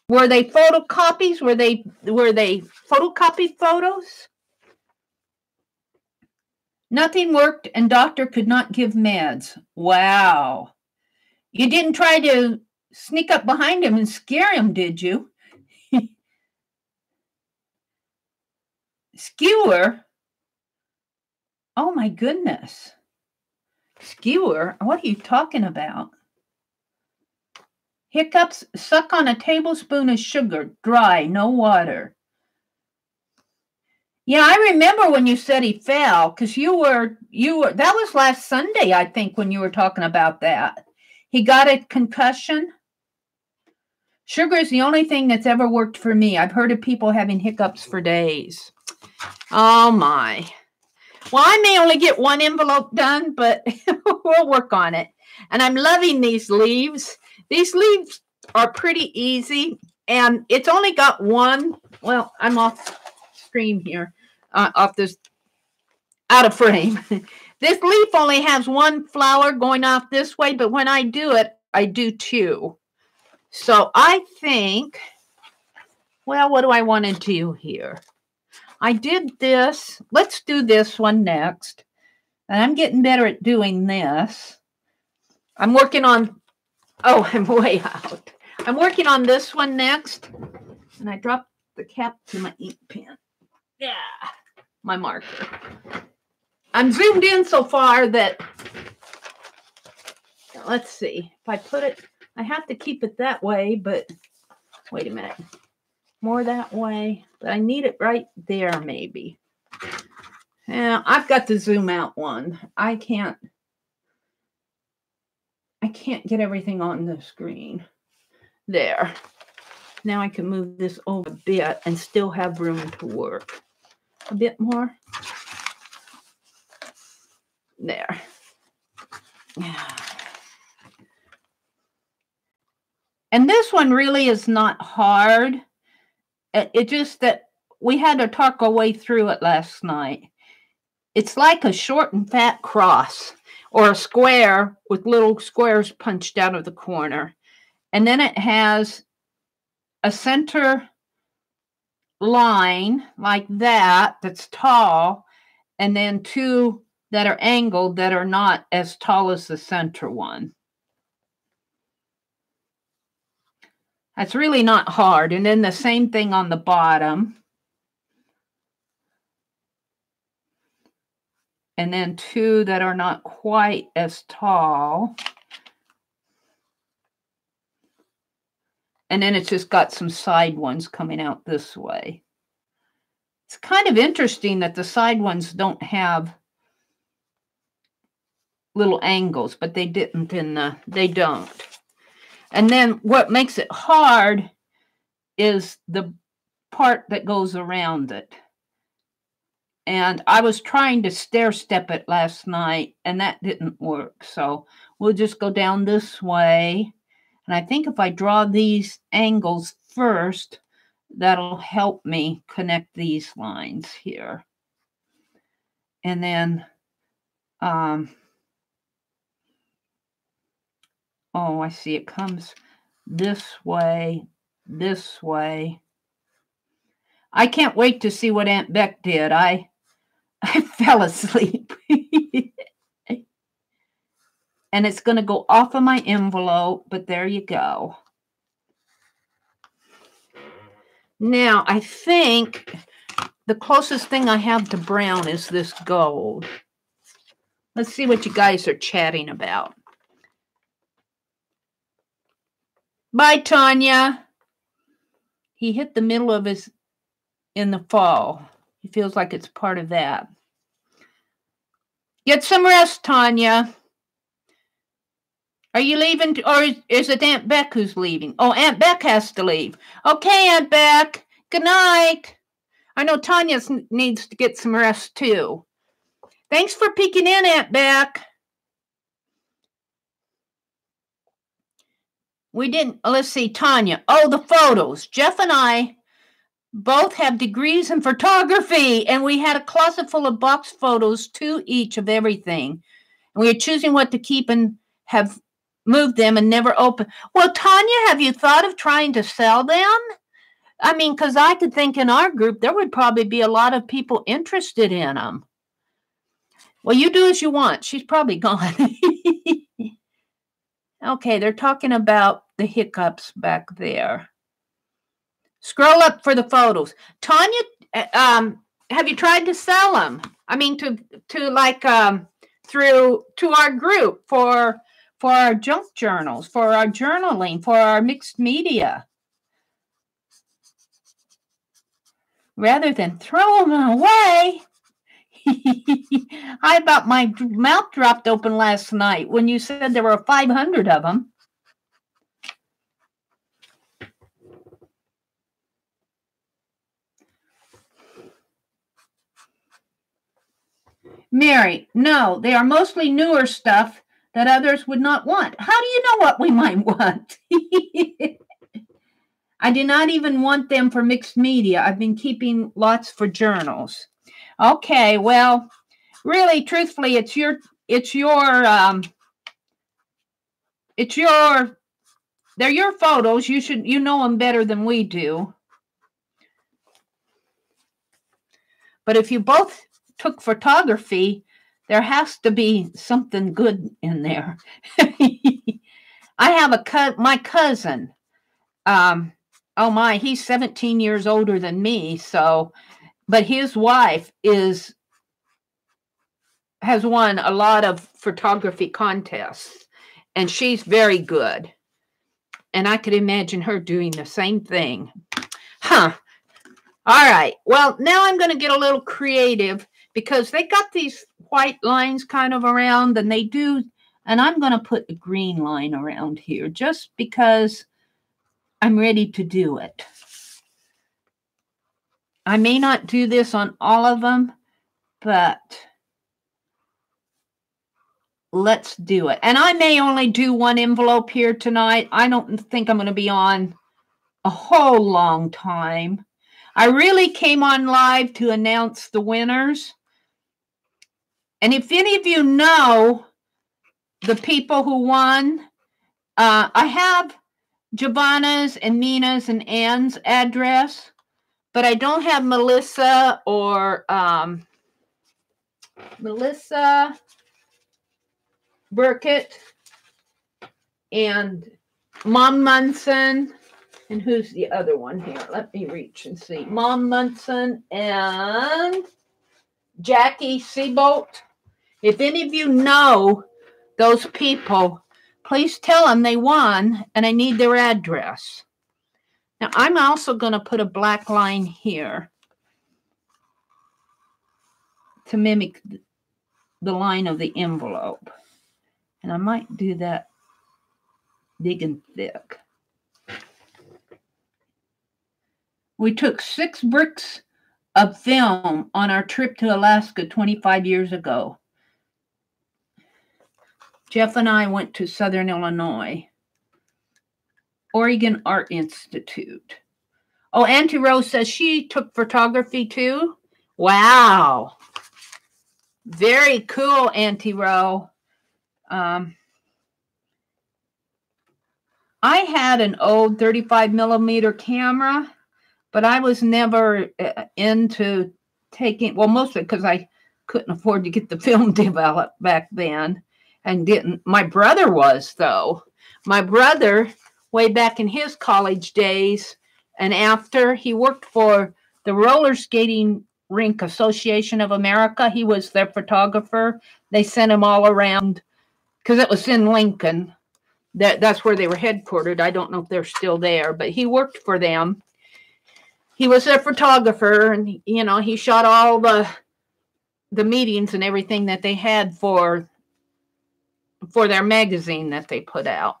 Were they photocopies? Were they photocopied photos? Nothing worked and doctor could not give meds. Wow. You didn't try to sneak up behind him and scare him, did you? Skewer? Oh my goodness. Skewer? What are you talking about? Hiccups, suck on a tablespoon of sugar, dry, no water. Yeah, I remember when you said he fell, because you were, that was last Sunday, I think, when you were talking about that. He got a concussion. Sugar is the only thing that's ever worked for me. I've heard of people having hiccups for days. Oh my. Well, I may only get one envelope done, but we'll work on it. And I'm loving these leaves. These leaves are pretty easy, and it's only got one. Well, I'm off stream here, off this, out of frame. This leaf only has one flower going off this way, but when I do it, I do two. So I think, well, what do I want to do here? I did this. Let's do this one next. And I'm getting better at doing this. I'm working on, oh, I'm way out. I'm working on this one next. And I dropped the cap to my ink pen. Yeah, my marker. I'm zoomed in so far that, let's see. If I put it, I have to keep it that way, but wait a minute. More that way, but I need it right there maybe. Yeah, I've got the zoom out one. I can't get everything on the screen. There. Now I can move this over a bit and still have room to work. A bit more. There. Yeah. And this one really is not hard. It just that we had to talk our way through it last night. It's like a short and fat cross or a square with little squares punched out of the corner. And then it has a center line like that that's tall, and then two that are angled that are not as tall as the center one. That's really not hard. And then the same thing on the bottom. And then two that are not quite as tall. And then it's just got some side ones coming out this way. It's kind of interesting that the side ones don't have little angles, but they didn't they don't. And then what makes it hard is the part that goes around it. And I was trying to stair step it last night, and that didn't work. So we'll just go down this way. And I think if I draw these angles first, that'll help me connect these lines here. And then, oh, I see it comes this way, this way. I can't wait to see what Aunt Beck did. I fell asleep. And it's going to go off of my envelope, but there you go. Now, I think the closest thing I have to brown is this gold. Let's see what you guys are chatting about. Bye, Tanya. He hit the middle of his in the fall. He feels like it's part of that. Get some rest, Tanya. Are you leaving, or is it Aunt Beck who's leaving? Oh, Aunt Beck has to leave. Okay, Aunt Beck. Good night. I know Tanya needs to get some rest, too. Thanks for peeking in, Aunt Beck. We didn't, let's see, Tanya. Oh, the photos. Jeff and I both have degrees in photography, and we had a closet full of box photos, 2 each of everything. And we were choosing what to keep and have moved them and never opened. Well, Tanya, have you thought of trying to sell them? I mean, because I could think in our group there would probably be a lot of people interested in them. Well, you do as you want. She's probably gone. Okay, they're talking about the hiccups back there. Scroll up for the photos. Tanya, have you tried to sell them? I mean, to like through to our group for our junk journals, for our journaling, for our mixed media, rather than throw them away. I about my mouth dropped open last night when you said there were 500 of them. Mary, no, they are mostly newer stuff that others would not want. How do you know what we might want? I do not even want them for mixed media. I've been keeping lots for journals. Okay, well, really, truthfully, they're your photos. You know them better than we do. But if you both took photography, there has to be something good in there. I have my cousin. Oh my, he's 17 years older than me. So, but his wife has won a lot of photography contests, and she's very good. And I could imagine her doing the same thing. Huh. All right. Well, now I'm going to get a little creative because they got these white lines kind of around, and they do, and I'm going to put a green line around here just because I'm ready to do it. I may not do this on all of them, but let's do it. And I may only do one envelope here tonight. I don't think I'm going to be on a whole long time. I really came on live to announce the winners. And if any of you know the people who won, I have Giovanna's and Nina's and Ann's address, but I don't have Melissa or Melissa Burkett and Mom Munson. And who's the other one here? Let me reach and see. Mom Munson and Jackie Seabolt. If any of you know those people, please tell them they won and I need their address. Now, I'm also going to put a black line here to mimic the line of the envelope. And I might do that big and thick. We took 6 bricks of film on our trip to Alaska 25 years ago. Jeff and I went to Southern Illinois, Oregon Art Institute. Oh, Auntie Rose says she took photography too. Wow. Very cool, Auntie Rose. I had an old 35 millimeter camera, but I was never into taking, well, mostly because I couldn't afford to get the film developed back then and didn't. My brother was, though. My brother, way back in his college days and after, he worked for the Roller Skating Rink Association of America. He was their photographer. They sent him all around because it was in Lincoln. That's where they were headquartered. I don't know if they're still there, but he worked for them. He was their photographer, and, you know, he shot all the meetings and everything that they had for their magazine that they put out.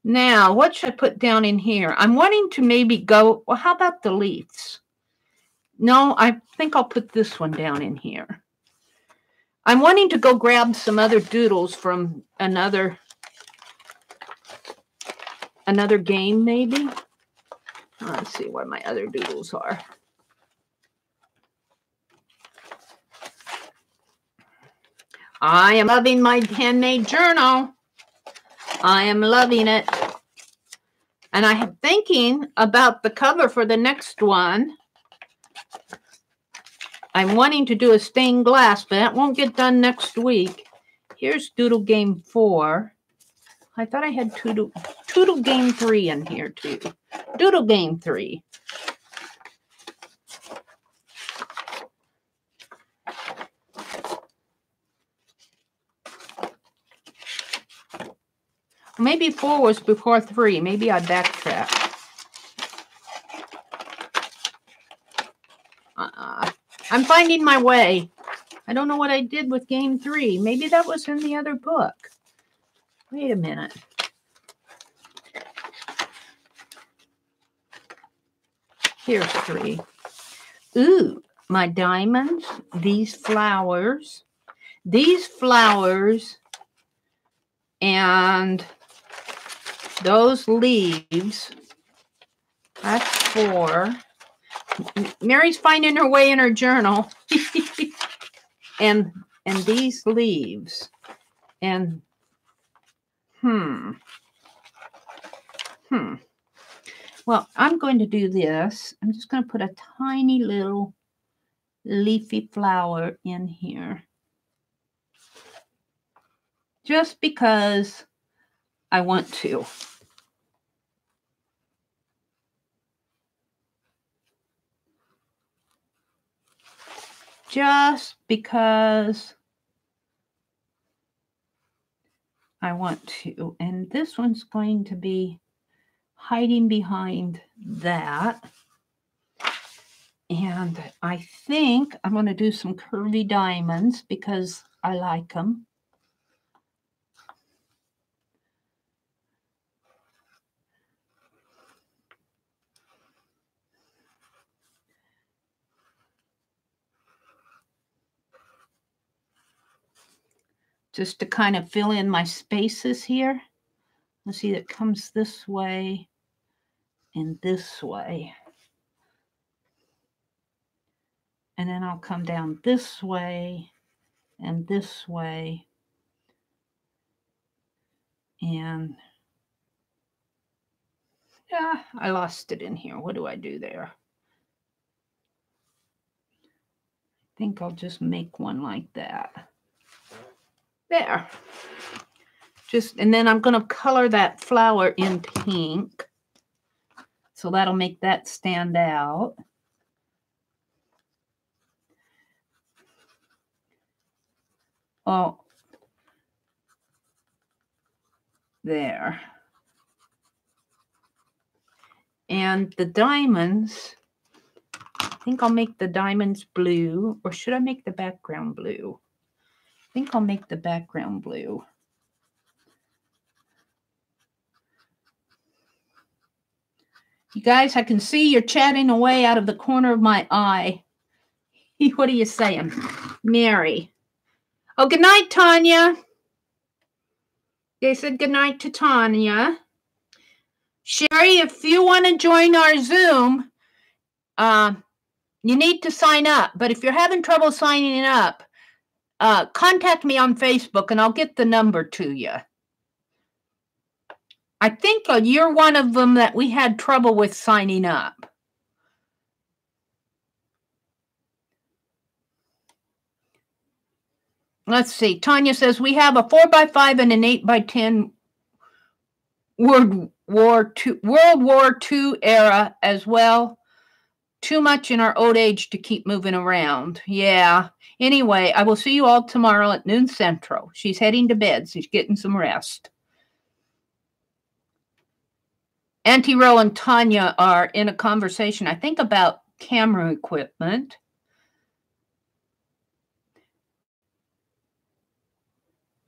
Now, what should I put down in here? I'm wanting to maybe go, well, how about the leaves? No, I think I'll put this one down in here. I'm wanting to go grab some other doodles from another game, maybe. Let's see where my other doodles are. I am loving my handmade journal. I am loving it. And I am thinking about the cover for the next one. I'm wanting to do a stained glass, but that won't get done next week. Here's Doodle Game 4. I thought I had Doodle Game 3 in here too. Doodle Game 3. Maybe 4 was before 3. Maybe I backtracked. I'm finding my way. I don't know what I did with Game 3. Maybe that was in the other book. Wait a minute. Here's 3. Ooh, my diamonds, these flowers, and those leaves. That's 4. Mary's finding her way in her journal. and these leaves. And well, I'm going to do this. I'm just going to put a tiny little leafy flower in here. Just because I want to. Just because I want to. And this one's going to be hiding behind that. And I think I'm going to do some curvy diamonds because I like them. Just to kind of fill in my spaces here. Let's see, it comes this way and this way. And then I'll come down this way and this way. And Yeah, I lost it in here. What do I do there? I think I'll just make one like that. There. And then I'm going to color that flower in pink. So that'll make that stand out. Oh, there. And the diamonds, I think I'll make the diamonds blue, or should I make the background blue? I think I'll make the background blue. You guys, I can see you're chatting away out of the corner of my eye. What are you saying? Meri. Oh, good night, Tanya. They said good night to Tanya. Sherry, if you want to join our Zoom, you need to sign up. But if you're having trouble signing up, contact me on Facebook and I'll get the number to you. I think you're one of them that we had trouble with signing up. Let's see. Tanya says we have a 4x5 and an 8x10 World War II era as well. Too much in our old age to keep moving around. Yeah. Anyway, I will see you all tomorrow at noon Central. She's heading to bed. She's getting some rest. Auntie Ro and Tanya are in a conversation, I think, about camera equipment.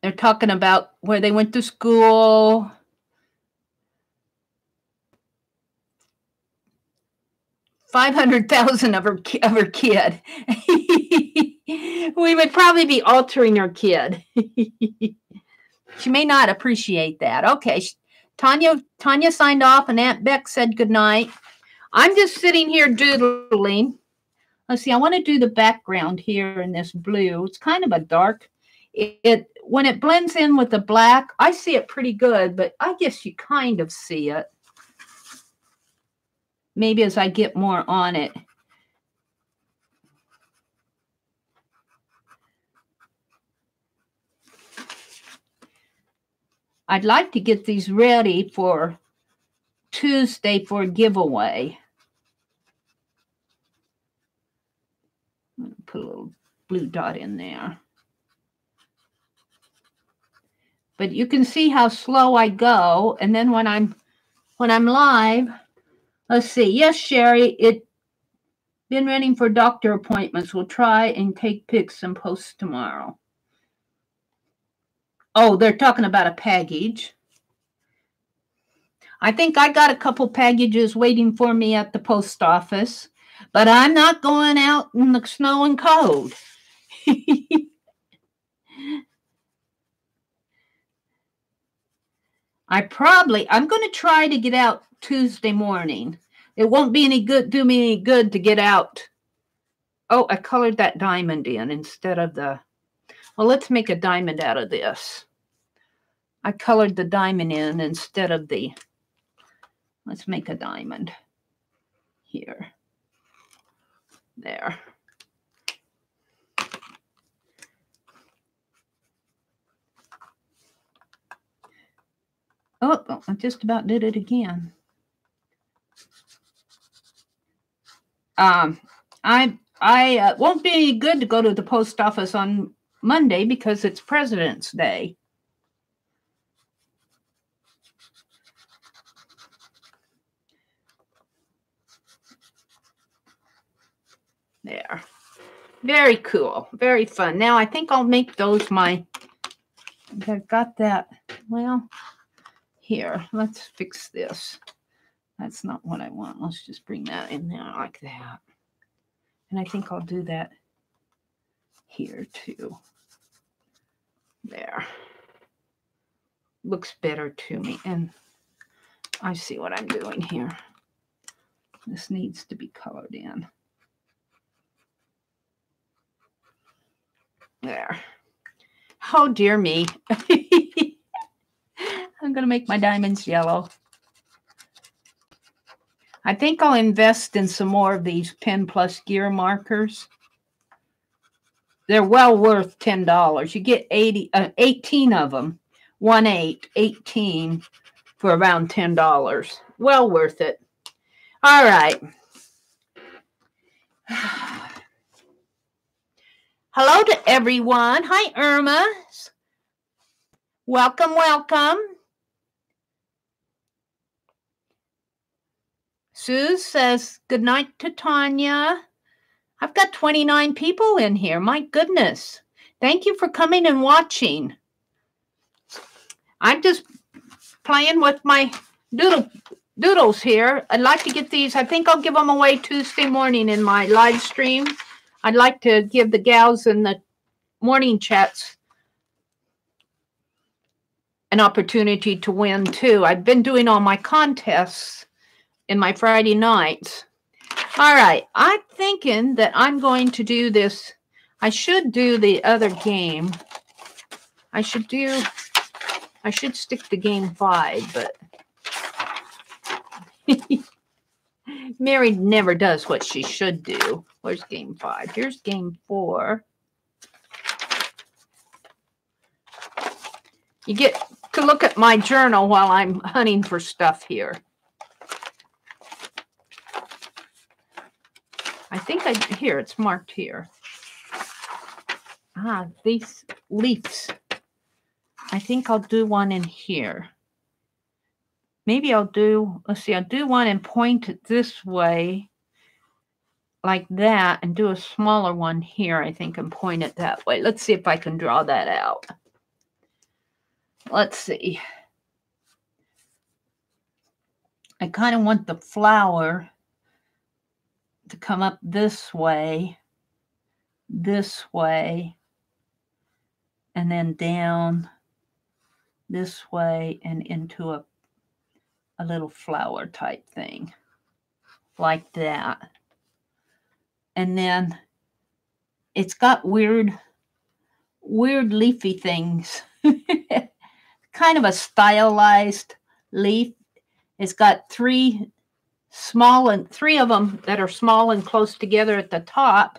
They're talking about where they went to school. $500,000 of her kid. We would probably be altering her kid. She may not appreciate that. Okay, Tanya signed off, and Aunt Beck said goodnight. I'm just sitting here doodling. Let's see. I want to do the background here in this blue. It's kind of a dark. When it blends in with the black, I see it pretty good, but I guess you kind of see it. Maybe as I get more on it. I'd like to get these ready for Tuesday for a giveaway. I'm going to put a little blue dot in there. But you can see how slow I go. And then when I'm live, let's see. Yes, Sherry, it's been running for doctor appointments. We'll try and take pics and post tomorrow. Oh, they're talking about a package. I think I got a couple packages waiting for me at the post office, but I'm not going out in the snow and cold. I'm going to try to get out Tuesday morning. It won't be do me any good to get out. Oh, I colored that diamond in instead of the, well, let's make a diamond out of this. I colored the diamond in instead of the, let's make a diamond here. There. Oh, I just about did it again. I won't be any good to go to the post office on Monday because it's President's Day. There. Very cool. Very fun. Now I think I'll make those my, I've got that. Well, here, let's fix this. That's not what I want. Let's just bring that in there like that. And I think I'll do that here too. There. Looks better to me. And I see what I'm doing here. This needs to be colored in. There. Oh, dear me. I'm going to make my diamonds yellow. I think I'll invest in some more of these Pen Plus Gear markers. They're well worth $10. You get 18 of them. 18 for around $10. Well worth it. All right. Hello to everyone. Hi, Irma. Welcome, welcome. Sue says, good night to Tanya. I've got 29 people in here. My goodness. Thank you for coming and watching. I'm just playing with my doodles here. I'd like to get these. I think I'll give them away Tuesday morning in my live stream. I'd like to give the gals in the morning chats an opportunity to win too. I've been doing all my contests in my Friday nights. All right, I'm thinking that I'm going to do this. I should do the other game. I should stick to game 5, but Meri never does what she should do. Where's game 5? Here's game 4. You get to look at my journal while I'm hunting for stuff here. I think here, it's marked here. Ah, these leaves. I think I'll do one in here. Maybe I'll do, let's see, I'll do one and point it this way, like that, and do a smaller one here, I think, and point it that way. Let's see if I can draw that out. Let's see. I kind of want the flower to come up this way, and then down this way and into a little flower type thing like that. And then it's got weird leafy things. Kind of a stylized leaf. It's got three of them that are small and close together at the top,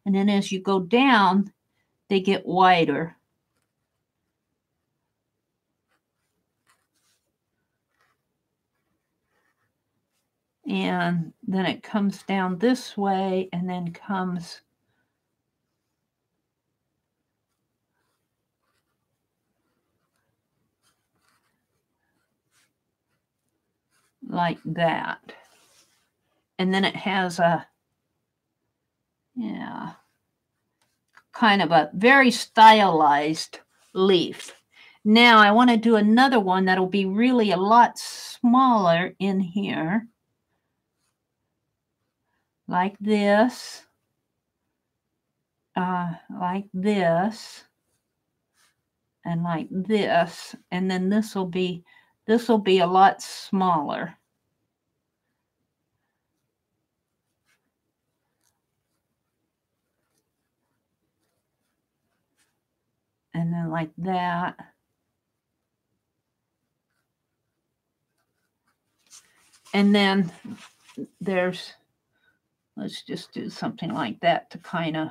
and then as you go down they get wider. And then it comes down this way and then comes like that. And then it has a, yeah, kind of a very stylized leaf. Now I want to do another one that'll be really a lot smaller in here. Like this, like this, and like this, and then this will be a lot smaller. And then like that. And then there's, let's just do something like that to kind of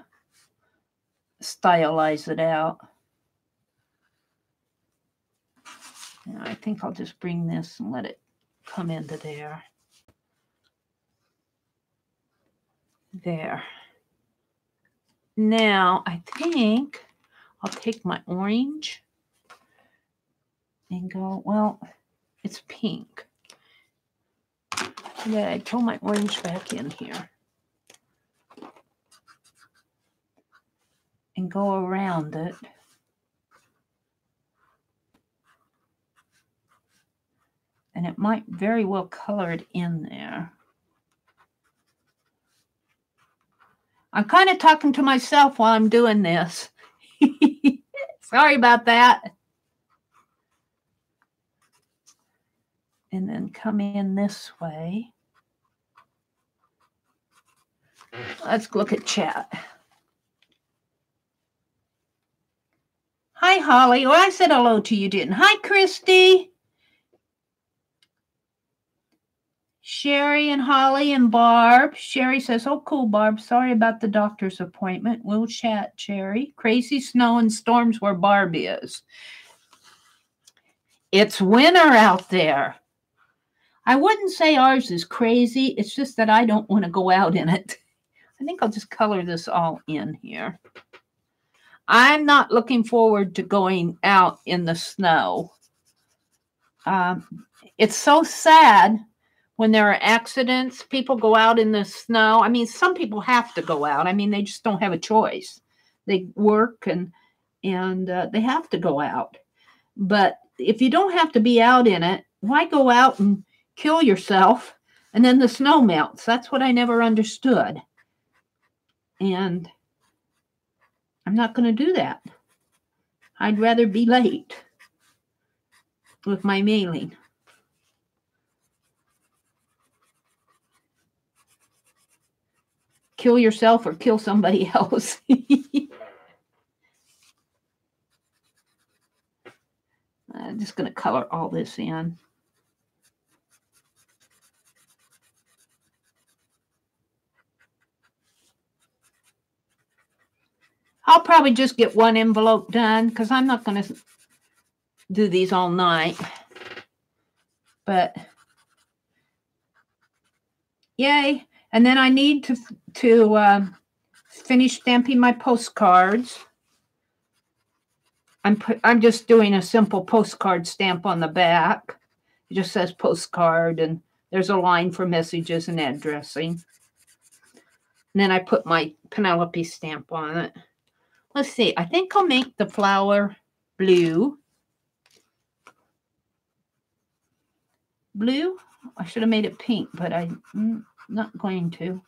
stylize it out. And I think I'll just bring this and let it come into there. There. Now I think I'll take my orange and go, well, it's pink. Yeah, I pull my orange back in here. And go around it. And it might very well color it in there. I'm kind of talking to myself while I'm doing this. Sorry about that. And then come in this way. Let's look at chat. Hi, Holly. Well, I said hello to you, didn't I? Hi, Christy. Jeri and Holly and Barb. Jeri says, oh, cool, Barb. Sorry about the doctor's appointment. We'll chat, Jeri. Crazy snow and storms where Barb is. It's winter out there. I wouldn't say ours is crazy. It's just that I don't want to go out in it. I think I'll just color this all in here. I'm not looking forward to going out in the snow. It's so sad when there are accidents. People go out in the snow. I mean, some people have to go out. I mean, they just don't have a choice. They work and they have to go out. But if you don't have to be out in it, why go out and kill yourself and then the snow melts? That's what I never understood. And I'm not going to do that. I'd rather be late with my mailing. Kill yourself or kill somebody else. I'm just going to color all this in. I'll probably just get one envelope done because I'm not going to do these all night. But yay. And then I need to finish stamping my postcards. I'm just doing a simple postcard stamp on the back. It just says postcard, and there's a line for messages and addressing. And then I put my Penelope stamp on it. Let's see. I think I'll make the flower blue. Blue? I should have made it pink, but I'm not going to.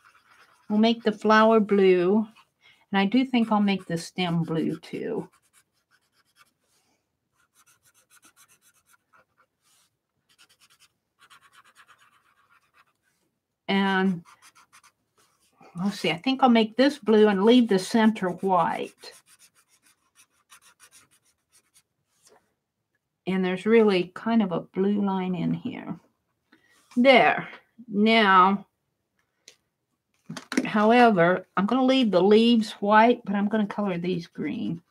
We'll make the flower blue. And I do think I'll make the stem blue too. And let's see, I think I'll make this blue and leave the center white. And there's really kind of a blue line in here. There. Now, however, I'm going to leave the leaves white, but I'm going to color these green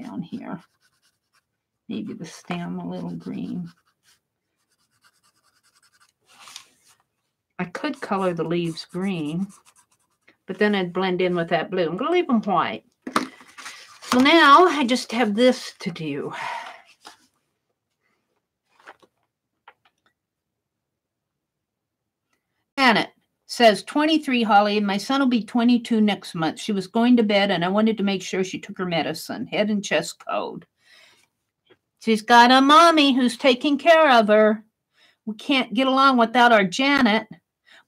down here. Maybe the stem a little green. I could color the leaves green, but then I'd blend in with that blue. I'm going to leave them white. So now I just have this to do. Janet says, 23, Holly, and my son will be 22 next month. She was going to bed, and I wanted to make sure she took her medicine, head and chest cold. She's got a mommy who's taking care of her. We can't get along without our Janet.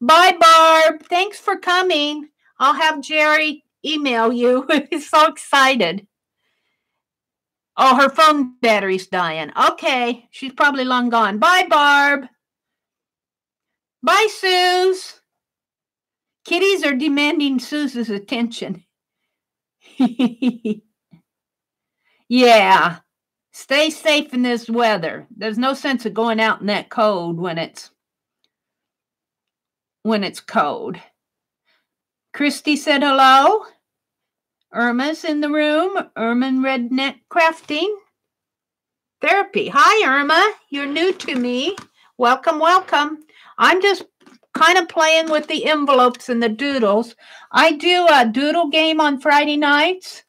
Bye, Barb. Thanks for coming. I'll have Jeri email you. He's so excited. Oh, her phone battery's dying. Okay. She's probably long gone. Bye, Barb. Bye, Suze. Kitties are demanding Suze's attention. Yeah. Stay safe in this weather. There's no sense of going out in that cold when it's cold. Christy said hello. Irma's in the room. Irma Redneck Crafting Therapy. Hi, Irma. You're new to me. Welcome, welcome. I'm just kind of playing with the envelopes and the doodles. I do a doodle game on Friday nights,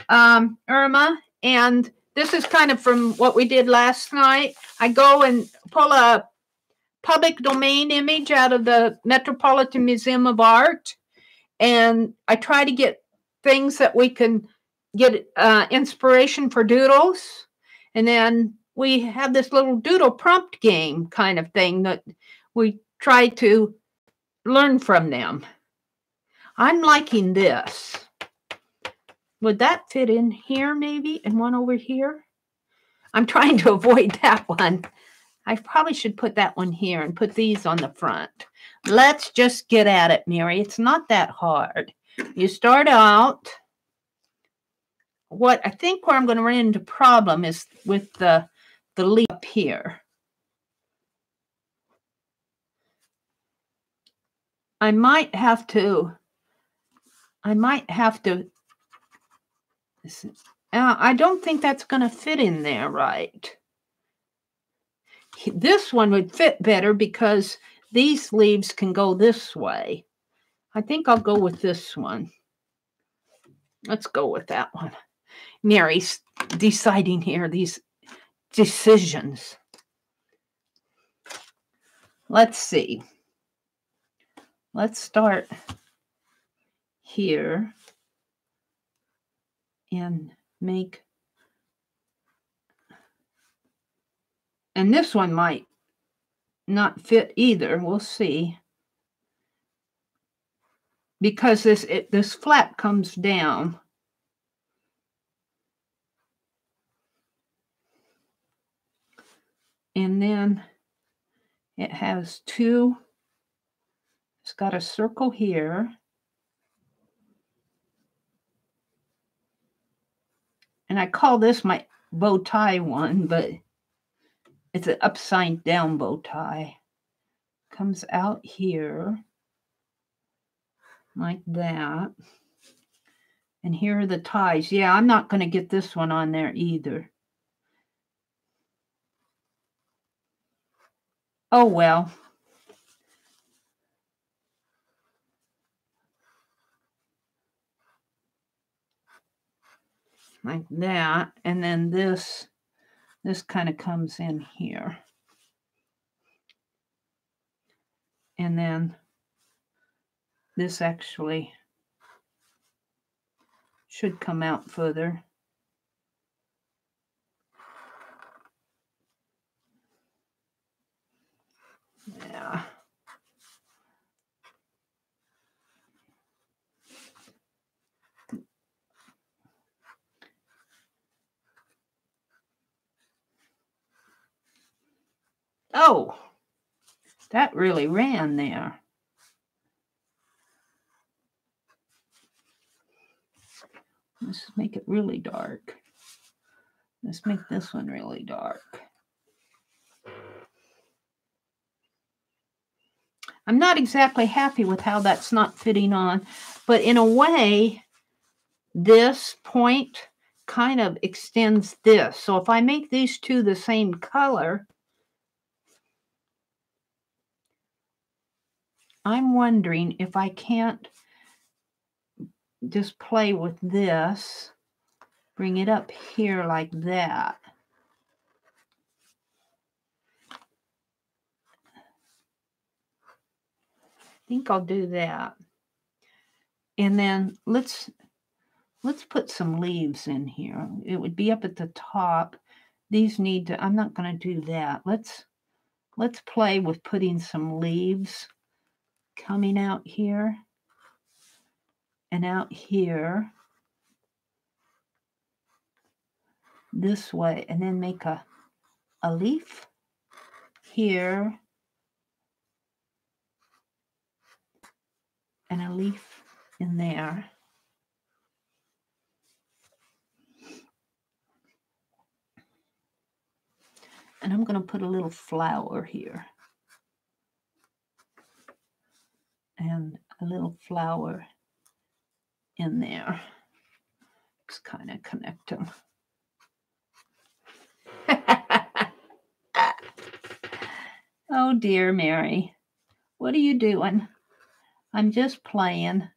Irma, and this is kind of from what we did last night. I go and pull a public domain image out of the Metropolitan Museum of Art, and I try to get things that we can get inspiration for doodles. And then we have this little doodle prompt game kind of thing that we try to learn from them. I'm liking this. Would that fit in here maybe? And one over here? I'm trying to avoid that one. I probably should put that one here and put these on the front. Let's just get at it, Meri. It's not that hard. You start out. What I think where I'm going to run into problem is with the leaf up here. I might have to, I don't think that's going to fit in there right. This one would fit better because these leaves can go this way. I think I'll go with this one. Let's go with that one. Meri's deciding here, these decisions. Let's see. Let's start here and make, and this one might not fit either. We'll see. Because this flap comes down. And then it has two, it's got a circle here. And I call this my bow tie one, but it's an upside down bow tie. Comes out here like that. And here are the ties. Yeah, I'm not going to get this one on there either. Oh, well. Like that. And then this kind of comes in here. And then this actually should come out further. Yeah. Oh, that really ran there. Let's make it really dark. Let's make this one really dark. I'm not exactly happy with how that's not fitting on, but in a way, this point kind of extends this. So if I make these two the same color, I'm wondering if I can't just play with this, bring it up here like that. I think I'll do that. And then let's put some leaves in here. It would be up at the top. These need to, I'm not going to do that. Let's play with putting some leaves coming out here and out here this way, and then make a leaf here and a leaf in there. And I'm going to put a little flower here. And a little flower in there. Just kind of connect them. Oh dear, Meri. What are you doing? I'm just playing.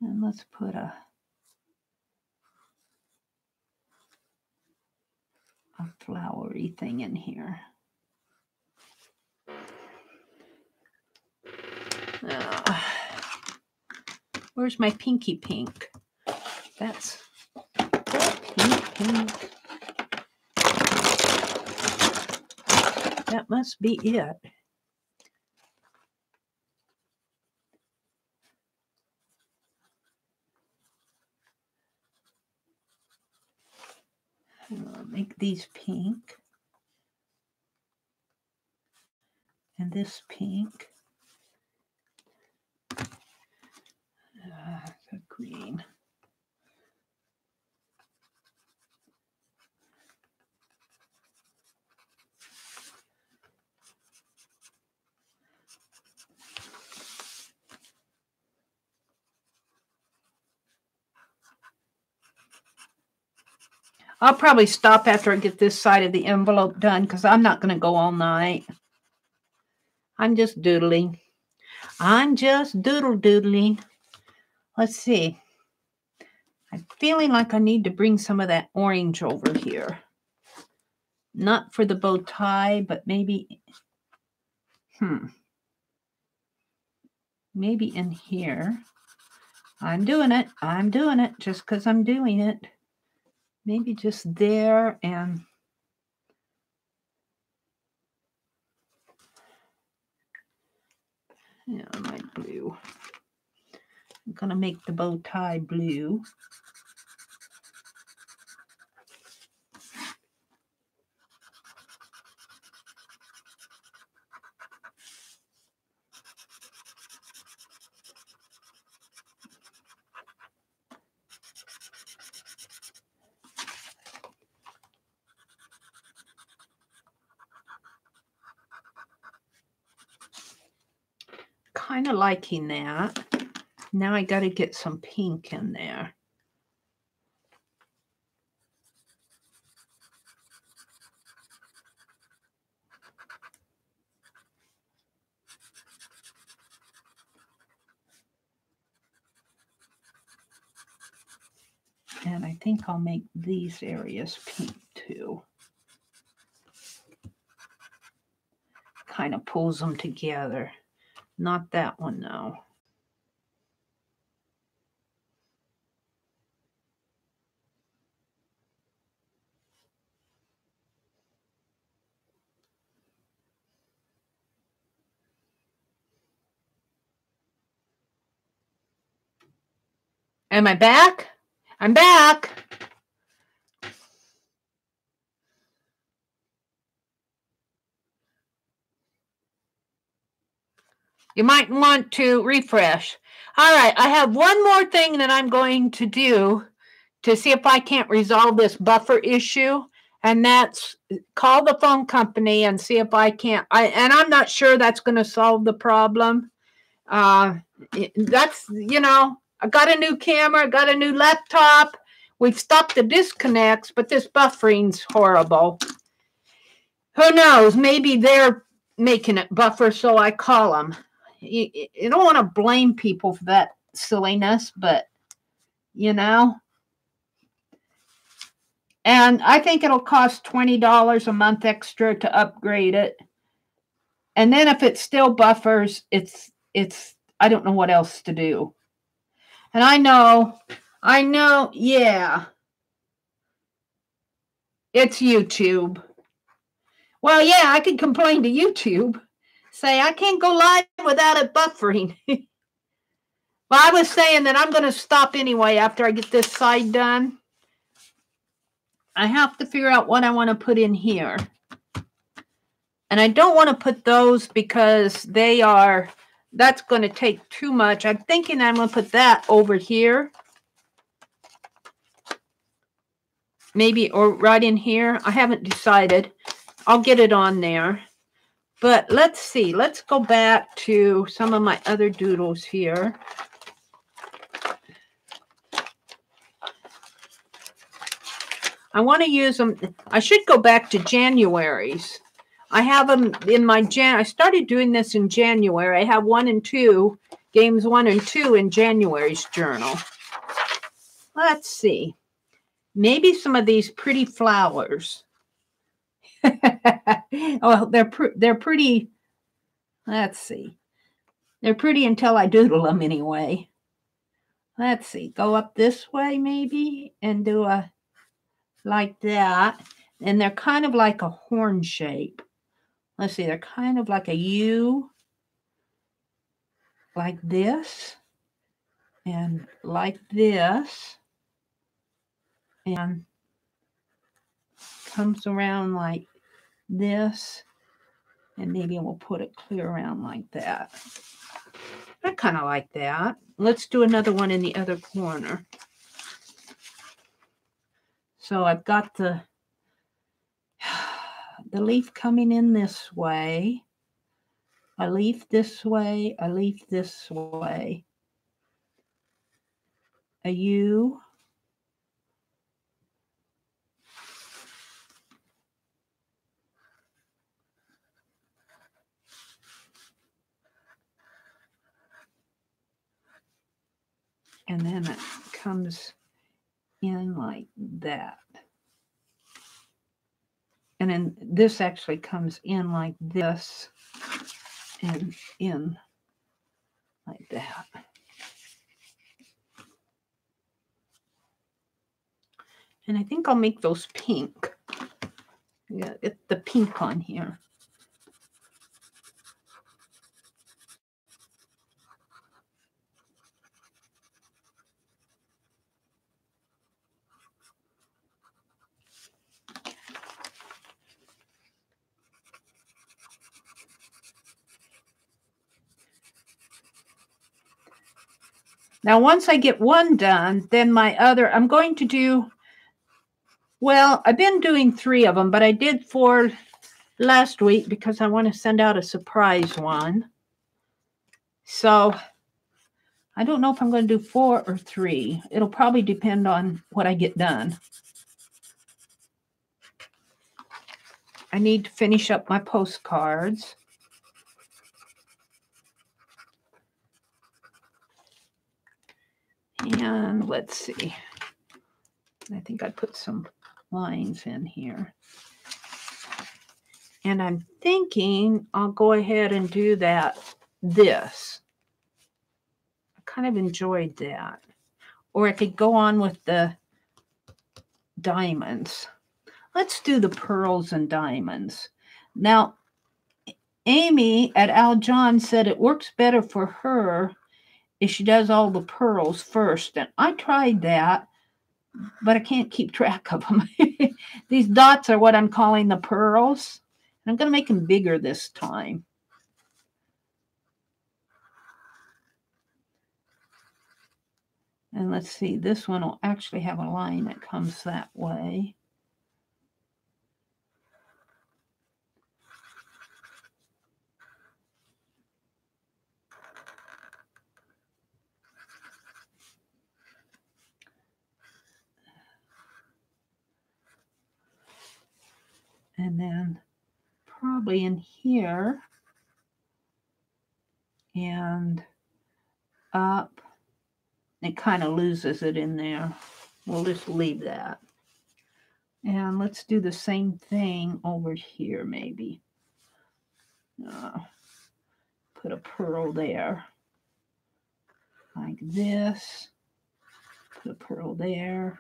And let's put a flowery thing in here. Where's my pinky pink? That's pink. That must be it. I'll make these pink. And this pink. The green. I'll probably stop after I get this side of the envelope done because I'm not going to go all night. I'm just doodling. I'm just doodling. Let's see. I'm feeling like I need to bring some of that orange over here. Not for the bow tie, but maybe, maybe in here. I'm doing it. I'm doing it just because I'm doing it. Maybe just there and yeah, my blue. I'm going to make the bow tie blue. Kind of liking that. Now I got to get some pink in there. And I think I'll make these areas pink too. Kind of pulls them together. Not that one though. Am I back? I'm back. You might want to refresh. All right, I have one more thing that I'm going to do to see if I can't resolve this buffer issue, and that's call the phone company and see if I can't. And I'm not sure that's going to solve the problem. That's, you know, I got a new camera, got a new laptop. We've stopped the disconnects, but this buffering's horrible. Who knows? Maybe they're making it buffer, so I call them. You don't want to blame people for that silliness, but, you know. And I think it'll cost $20 a month extra to upgrade it. And then if it still buffers, it's I don't know what else to do. And I know, yeah. It's YouTube. Well, yeah, I could complain to YouTube. Say, I can't go live without it buffering. Well, I was saying that I'm going to stop anyway after I get this side done. I have to figure out what I want to put in here. And I don't want to put those because that's going to take too much. I'm thinking I'm going to put that over here. Maybe, or right in here. I haven't decided. I'll get it on there. But let's see. Let's go back to some of my other doodles here. I want to use them. I should go back to January's. I have them in my I started doing this in January. I have 1 and 2, games 1 and 2 in January's journal. Let's see. Maybe some of these pretty flowers. Oh, they're pretty. Let's see. They're pretty until I doodle them anyway. Let's see. Go up this way maybe and do a like that. And they're kind of like a horn shape. Let's see. They're kind of like a U. Like this. And like this. And comes around like this. And maybe we'll put it clear around like that. I kind of like that. Let's do another one in the other corner. So I've got the leaf coming in this way. A leaf this way. A leaf this way. A U. And then it comes in like that. And then this actually comes in like this and in like that. And I think I'll make those pink. Yeah, it's the pink on here. Now, once I get one done, then my other, I'm going to do, well, I've been doing 3 of them, but I did 4 last week because I want to send out a surprise one. So I don't know if I'm going to do 4 or 3. It'll probably depend on what I get done. I need to finish up my postcards. And let's see. I think I put some lines in here. And I'm thinking I'll go ahead and do this. I kind of enjoyed that. Or I could go on with the diamonds. Let's do the pearls and diamonds. Now, Amy at Al John said it works better for her if she does all the pearls first. And I tried that, but I can't keep track of them. These dots are what I'm calling the pearls. And I'm going to make them bigger this time. And let's see, this one will actually have a line that comes that way. And then probably in here and up. It kind of loses it in there. We'll just leave that. And let's do the same thing over here, maybe. Put a pearl there. Like this. Put a pearl there.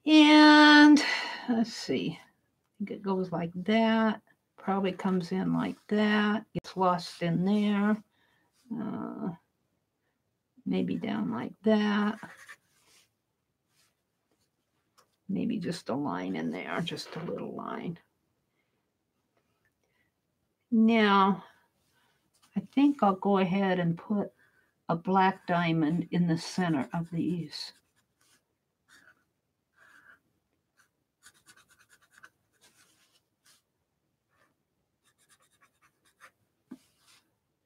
And let's see. I think it goes like that. Probably comes in like that. Gets lost in there. Maybe down like that. Maybe just a line in there, just a little line. Now, I think I'll go ahead and put a black diamond in the center of these.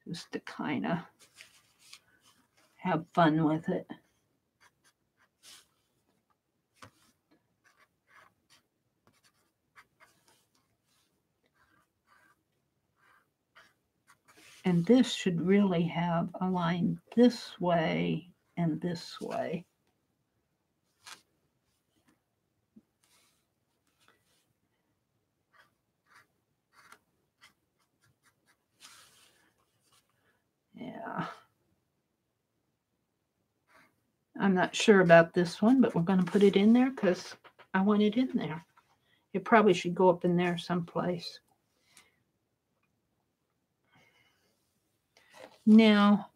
Just to kind of have fun with it. And this should really have a line this way and this way. Yeah. I'm not sure about this one, but we're going to put it in there because I want it in there. It probably should go up in there someplace. Now,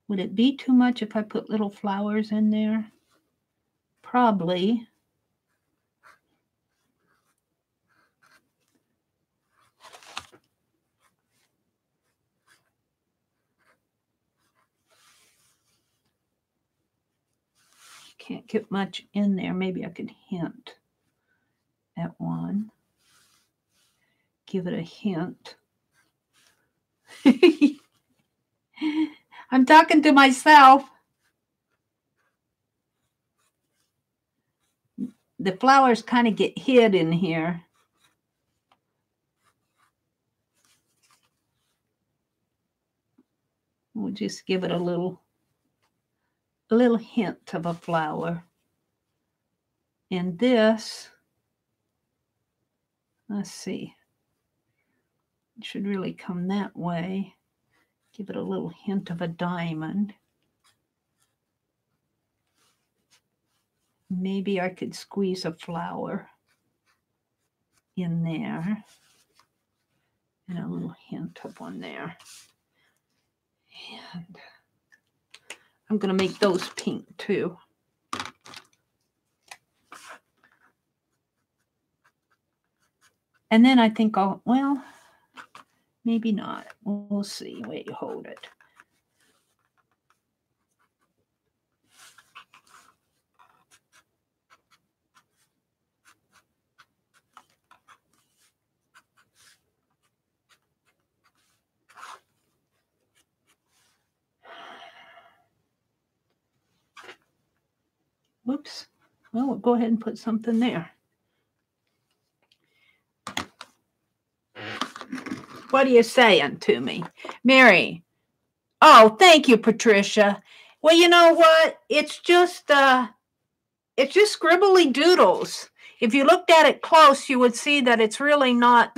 would it be too much if I put little flowers in there? Probably. can't get much in there. Maybe I could hint at one. Give it a hint. I'm talking to myself. The flowers kind of get hid in here. We'll just give it a little hint of a flower. And this, let's see, it should really come that way. Give it a little hint of a diamond. Maybe I could squeeze a flower in there. And a little hint of one there. And I'm going to make those pink too. And then I think I'll, well, maybe not. We'll see. Wait, hold it. Whoops. Well, we'll go ahead and put something there. What are you saying to me? Meri. Oh, thank you, Patricia. Well, you know what? It's just scribbly doodles. If you looked at it close, you would see that it's really not,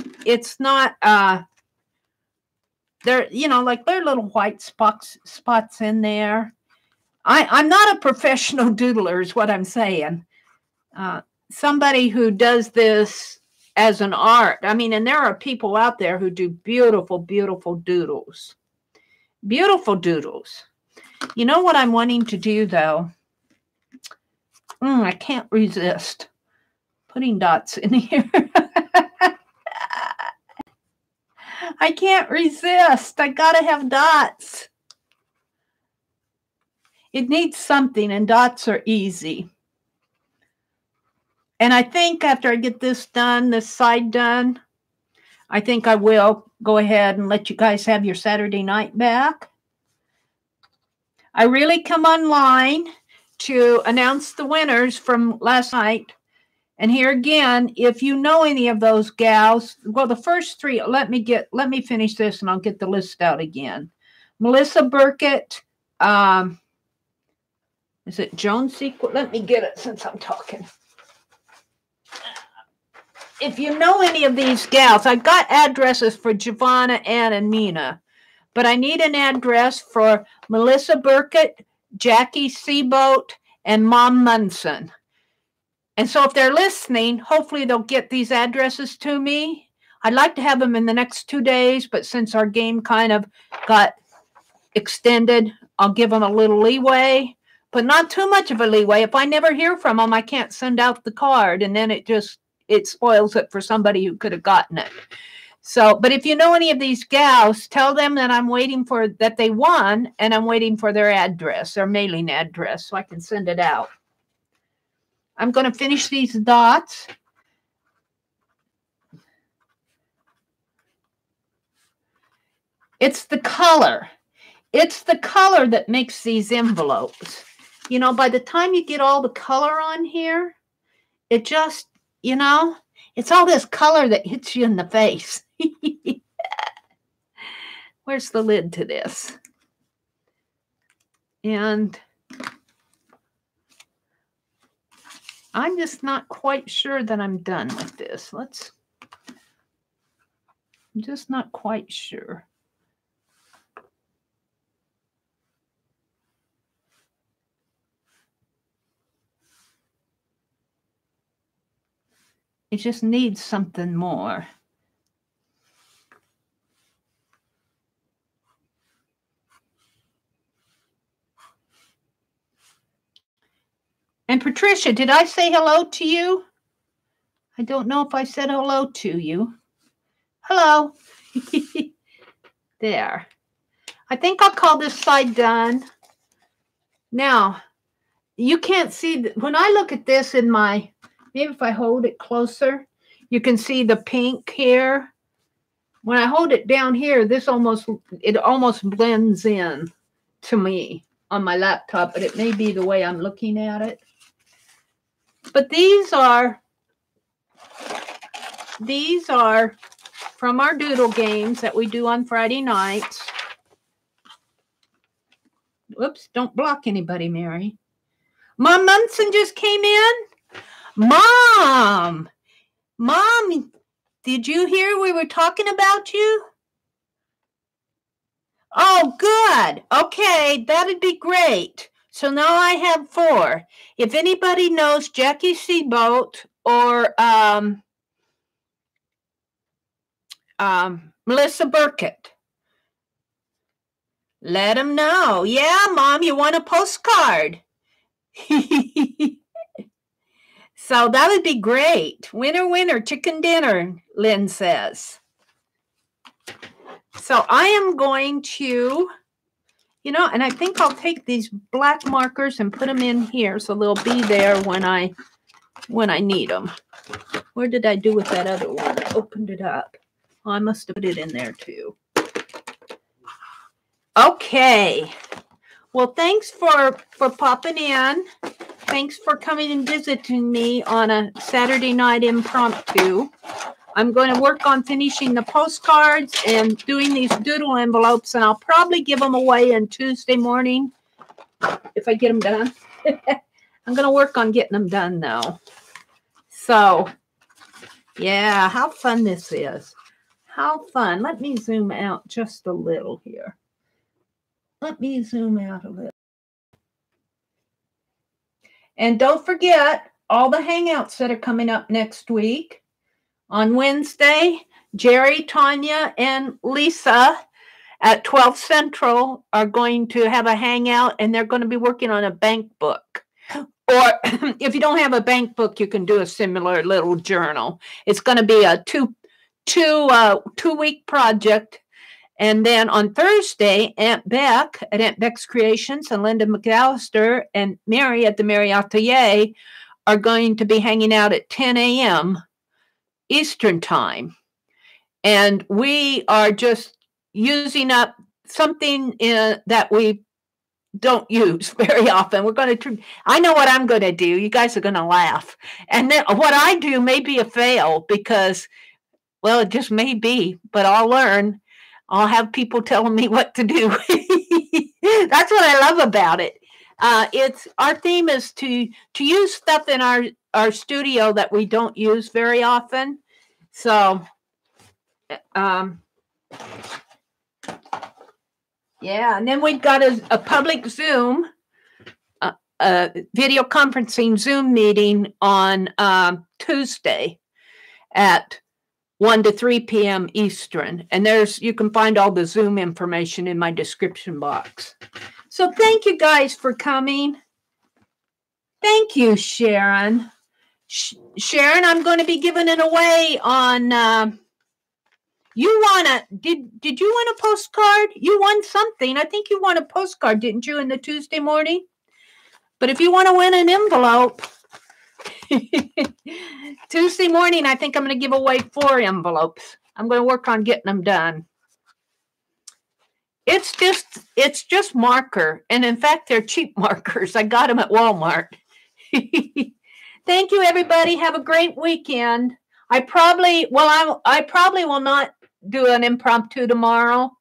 they're, you know, like there are little white spots in there. I'm not a professional doodler is what I'm saying. Somebody who does this as an art. I mean, and there are people out there who do beautiful, beautiful doodles. Beautiful doodles. You know what I'm wanting to do, though? I can't resist putting dots in here. I can't resist. I got to have dots. It needs something, and dots are easy. And I think after I get this done, this side done, I think I will go ahead and let you guys have your Saturday night back. I really come online to announce the winners from last night. And here again, if you know any of those gals, well, the first three, let me finish this and I'll get the list out again. Melissa Burkett, is it Joan Sequel? Let me get it since I'm talking. If you know any of these gals, I've got addresses for Giovanna, Ann, and Mina, but I need an address for Melissa Burkett, Jackie Seaboat, and Mom Munson. And so if they're listening, hopefully they'll get these addresses to me. I'd like to have them in the next 2 days, but since our game kind of got extended, I'll give them a little leeway, but not too much of a leeway. If I never hear from them, I can't send out the card, and then it spoils it for somebody who could have gotten it. So, but if you know any of these gals, tell them that I'm waiting for, that they won, and I'm waiting for their address, their mailing address, so I can send it out. I'm going to finish these dots. It's the color. It's the color that makes these envelopes. You know, by the time you get all the color on here, it just, you know, it's all this color that hits you in the face. Where's the lid to this? And I'm just not quite sure that I'm done with this. I'm just not quite sure. It just needs something more. And Patricia, did I say hello to you? I don't know if I said hello to you. Hello. There. I think I'll call this side done. Now, you can't see, when I look at this in my, maybe if I hold it closer, you can see the pink here. When I hold it down here, it almost blends in to me on my laptop, but it may be the way I'm looking at it. But these are from our doodle games that we do on Friday nights. Whoops, don't block anybody, Meri. Mom Munson just came in. Mom, did you hear we were talking about you? Oh, good. Okay, that'd be great. So now I have 4. If anybody knows Jackie Seabolt or Melissa Burkett, let them know. Yeah, Mom, you want a postcard? So that would be great. Winner, winner, chicken dinner, Lynn says. So I am going to, and I think I'll take these black markers and put them in here so they'll be there when I need them. Where did I do with that other one? I opened it up. Oh, I must have put it in there too. Okay. Well, thanks for popping in. Thanks for coming and visiting me on a Saturday night impromptu. I'm going to work on finishing the postcards and doing these doodle envelopes, and I'll probably give them away on Tuesday morning if I get them done. I'm going to work on getting them done, though. So, yeah, how fun this is. How fun. Let me zoom out just a little here. Let me zoom out a little. And don't forget all the hangouts that are coming up next week. On Wednesday, Jeri, Tanya, and Lisa at 12 Central are going to have a hangout, and they're going to be working on a bank book. Or if you don't have a bank book, you can do a similar little journal. It's going to be a two-week project. And then on Thursday, Aunt Beck at Aunt Beck's Creations and Linda McAllister and Meri at the.meri.atelier are going to be hanging out at 10 a.m. Eastern time. And we are just using up something that we don't use very often. We're going to, I know what I'm going to do. You guys are going to laugh. And then what I do may be a fail because, well, it just may be, but I'll learn. I'll have people telling me what to do. That's what I love about it. Our theme is to use stuff in our studio that we don't use very often. So, yeah, and then we've got a public Zoom, video conferencing Zoom meeting on Tuesday at 1 to 3 p.m. Eastern. And you can find all the Zoom information in my description box. So thank you guys for coming. Thank you, Sharon. Sharon, I'm going to be giving it away on... Did you win a postcard? You won something. I think you won a postcard, didn't you, in the Tuesday morning? But if you want to win an envelope, Tuesday morning, I think I'm going to give away 4 envelopes. I'm going to work on getting them done. It's just marker. And in fact, they're cheap markers. I got them at Walmart. Thank you, everybody. Have a great weekend. I probably will not do an impromptu tomorrow.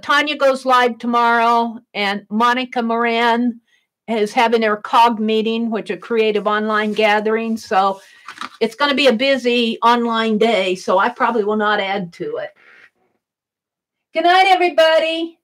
Tanya goes live tomorrow, and Monica Moran is having her COG meeting, which is a creative online gathering. So it's going to be a busy online day, so I probably will not add to it. Good night, everybody.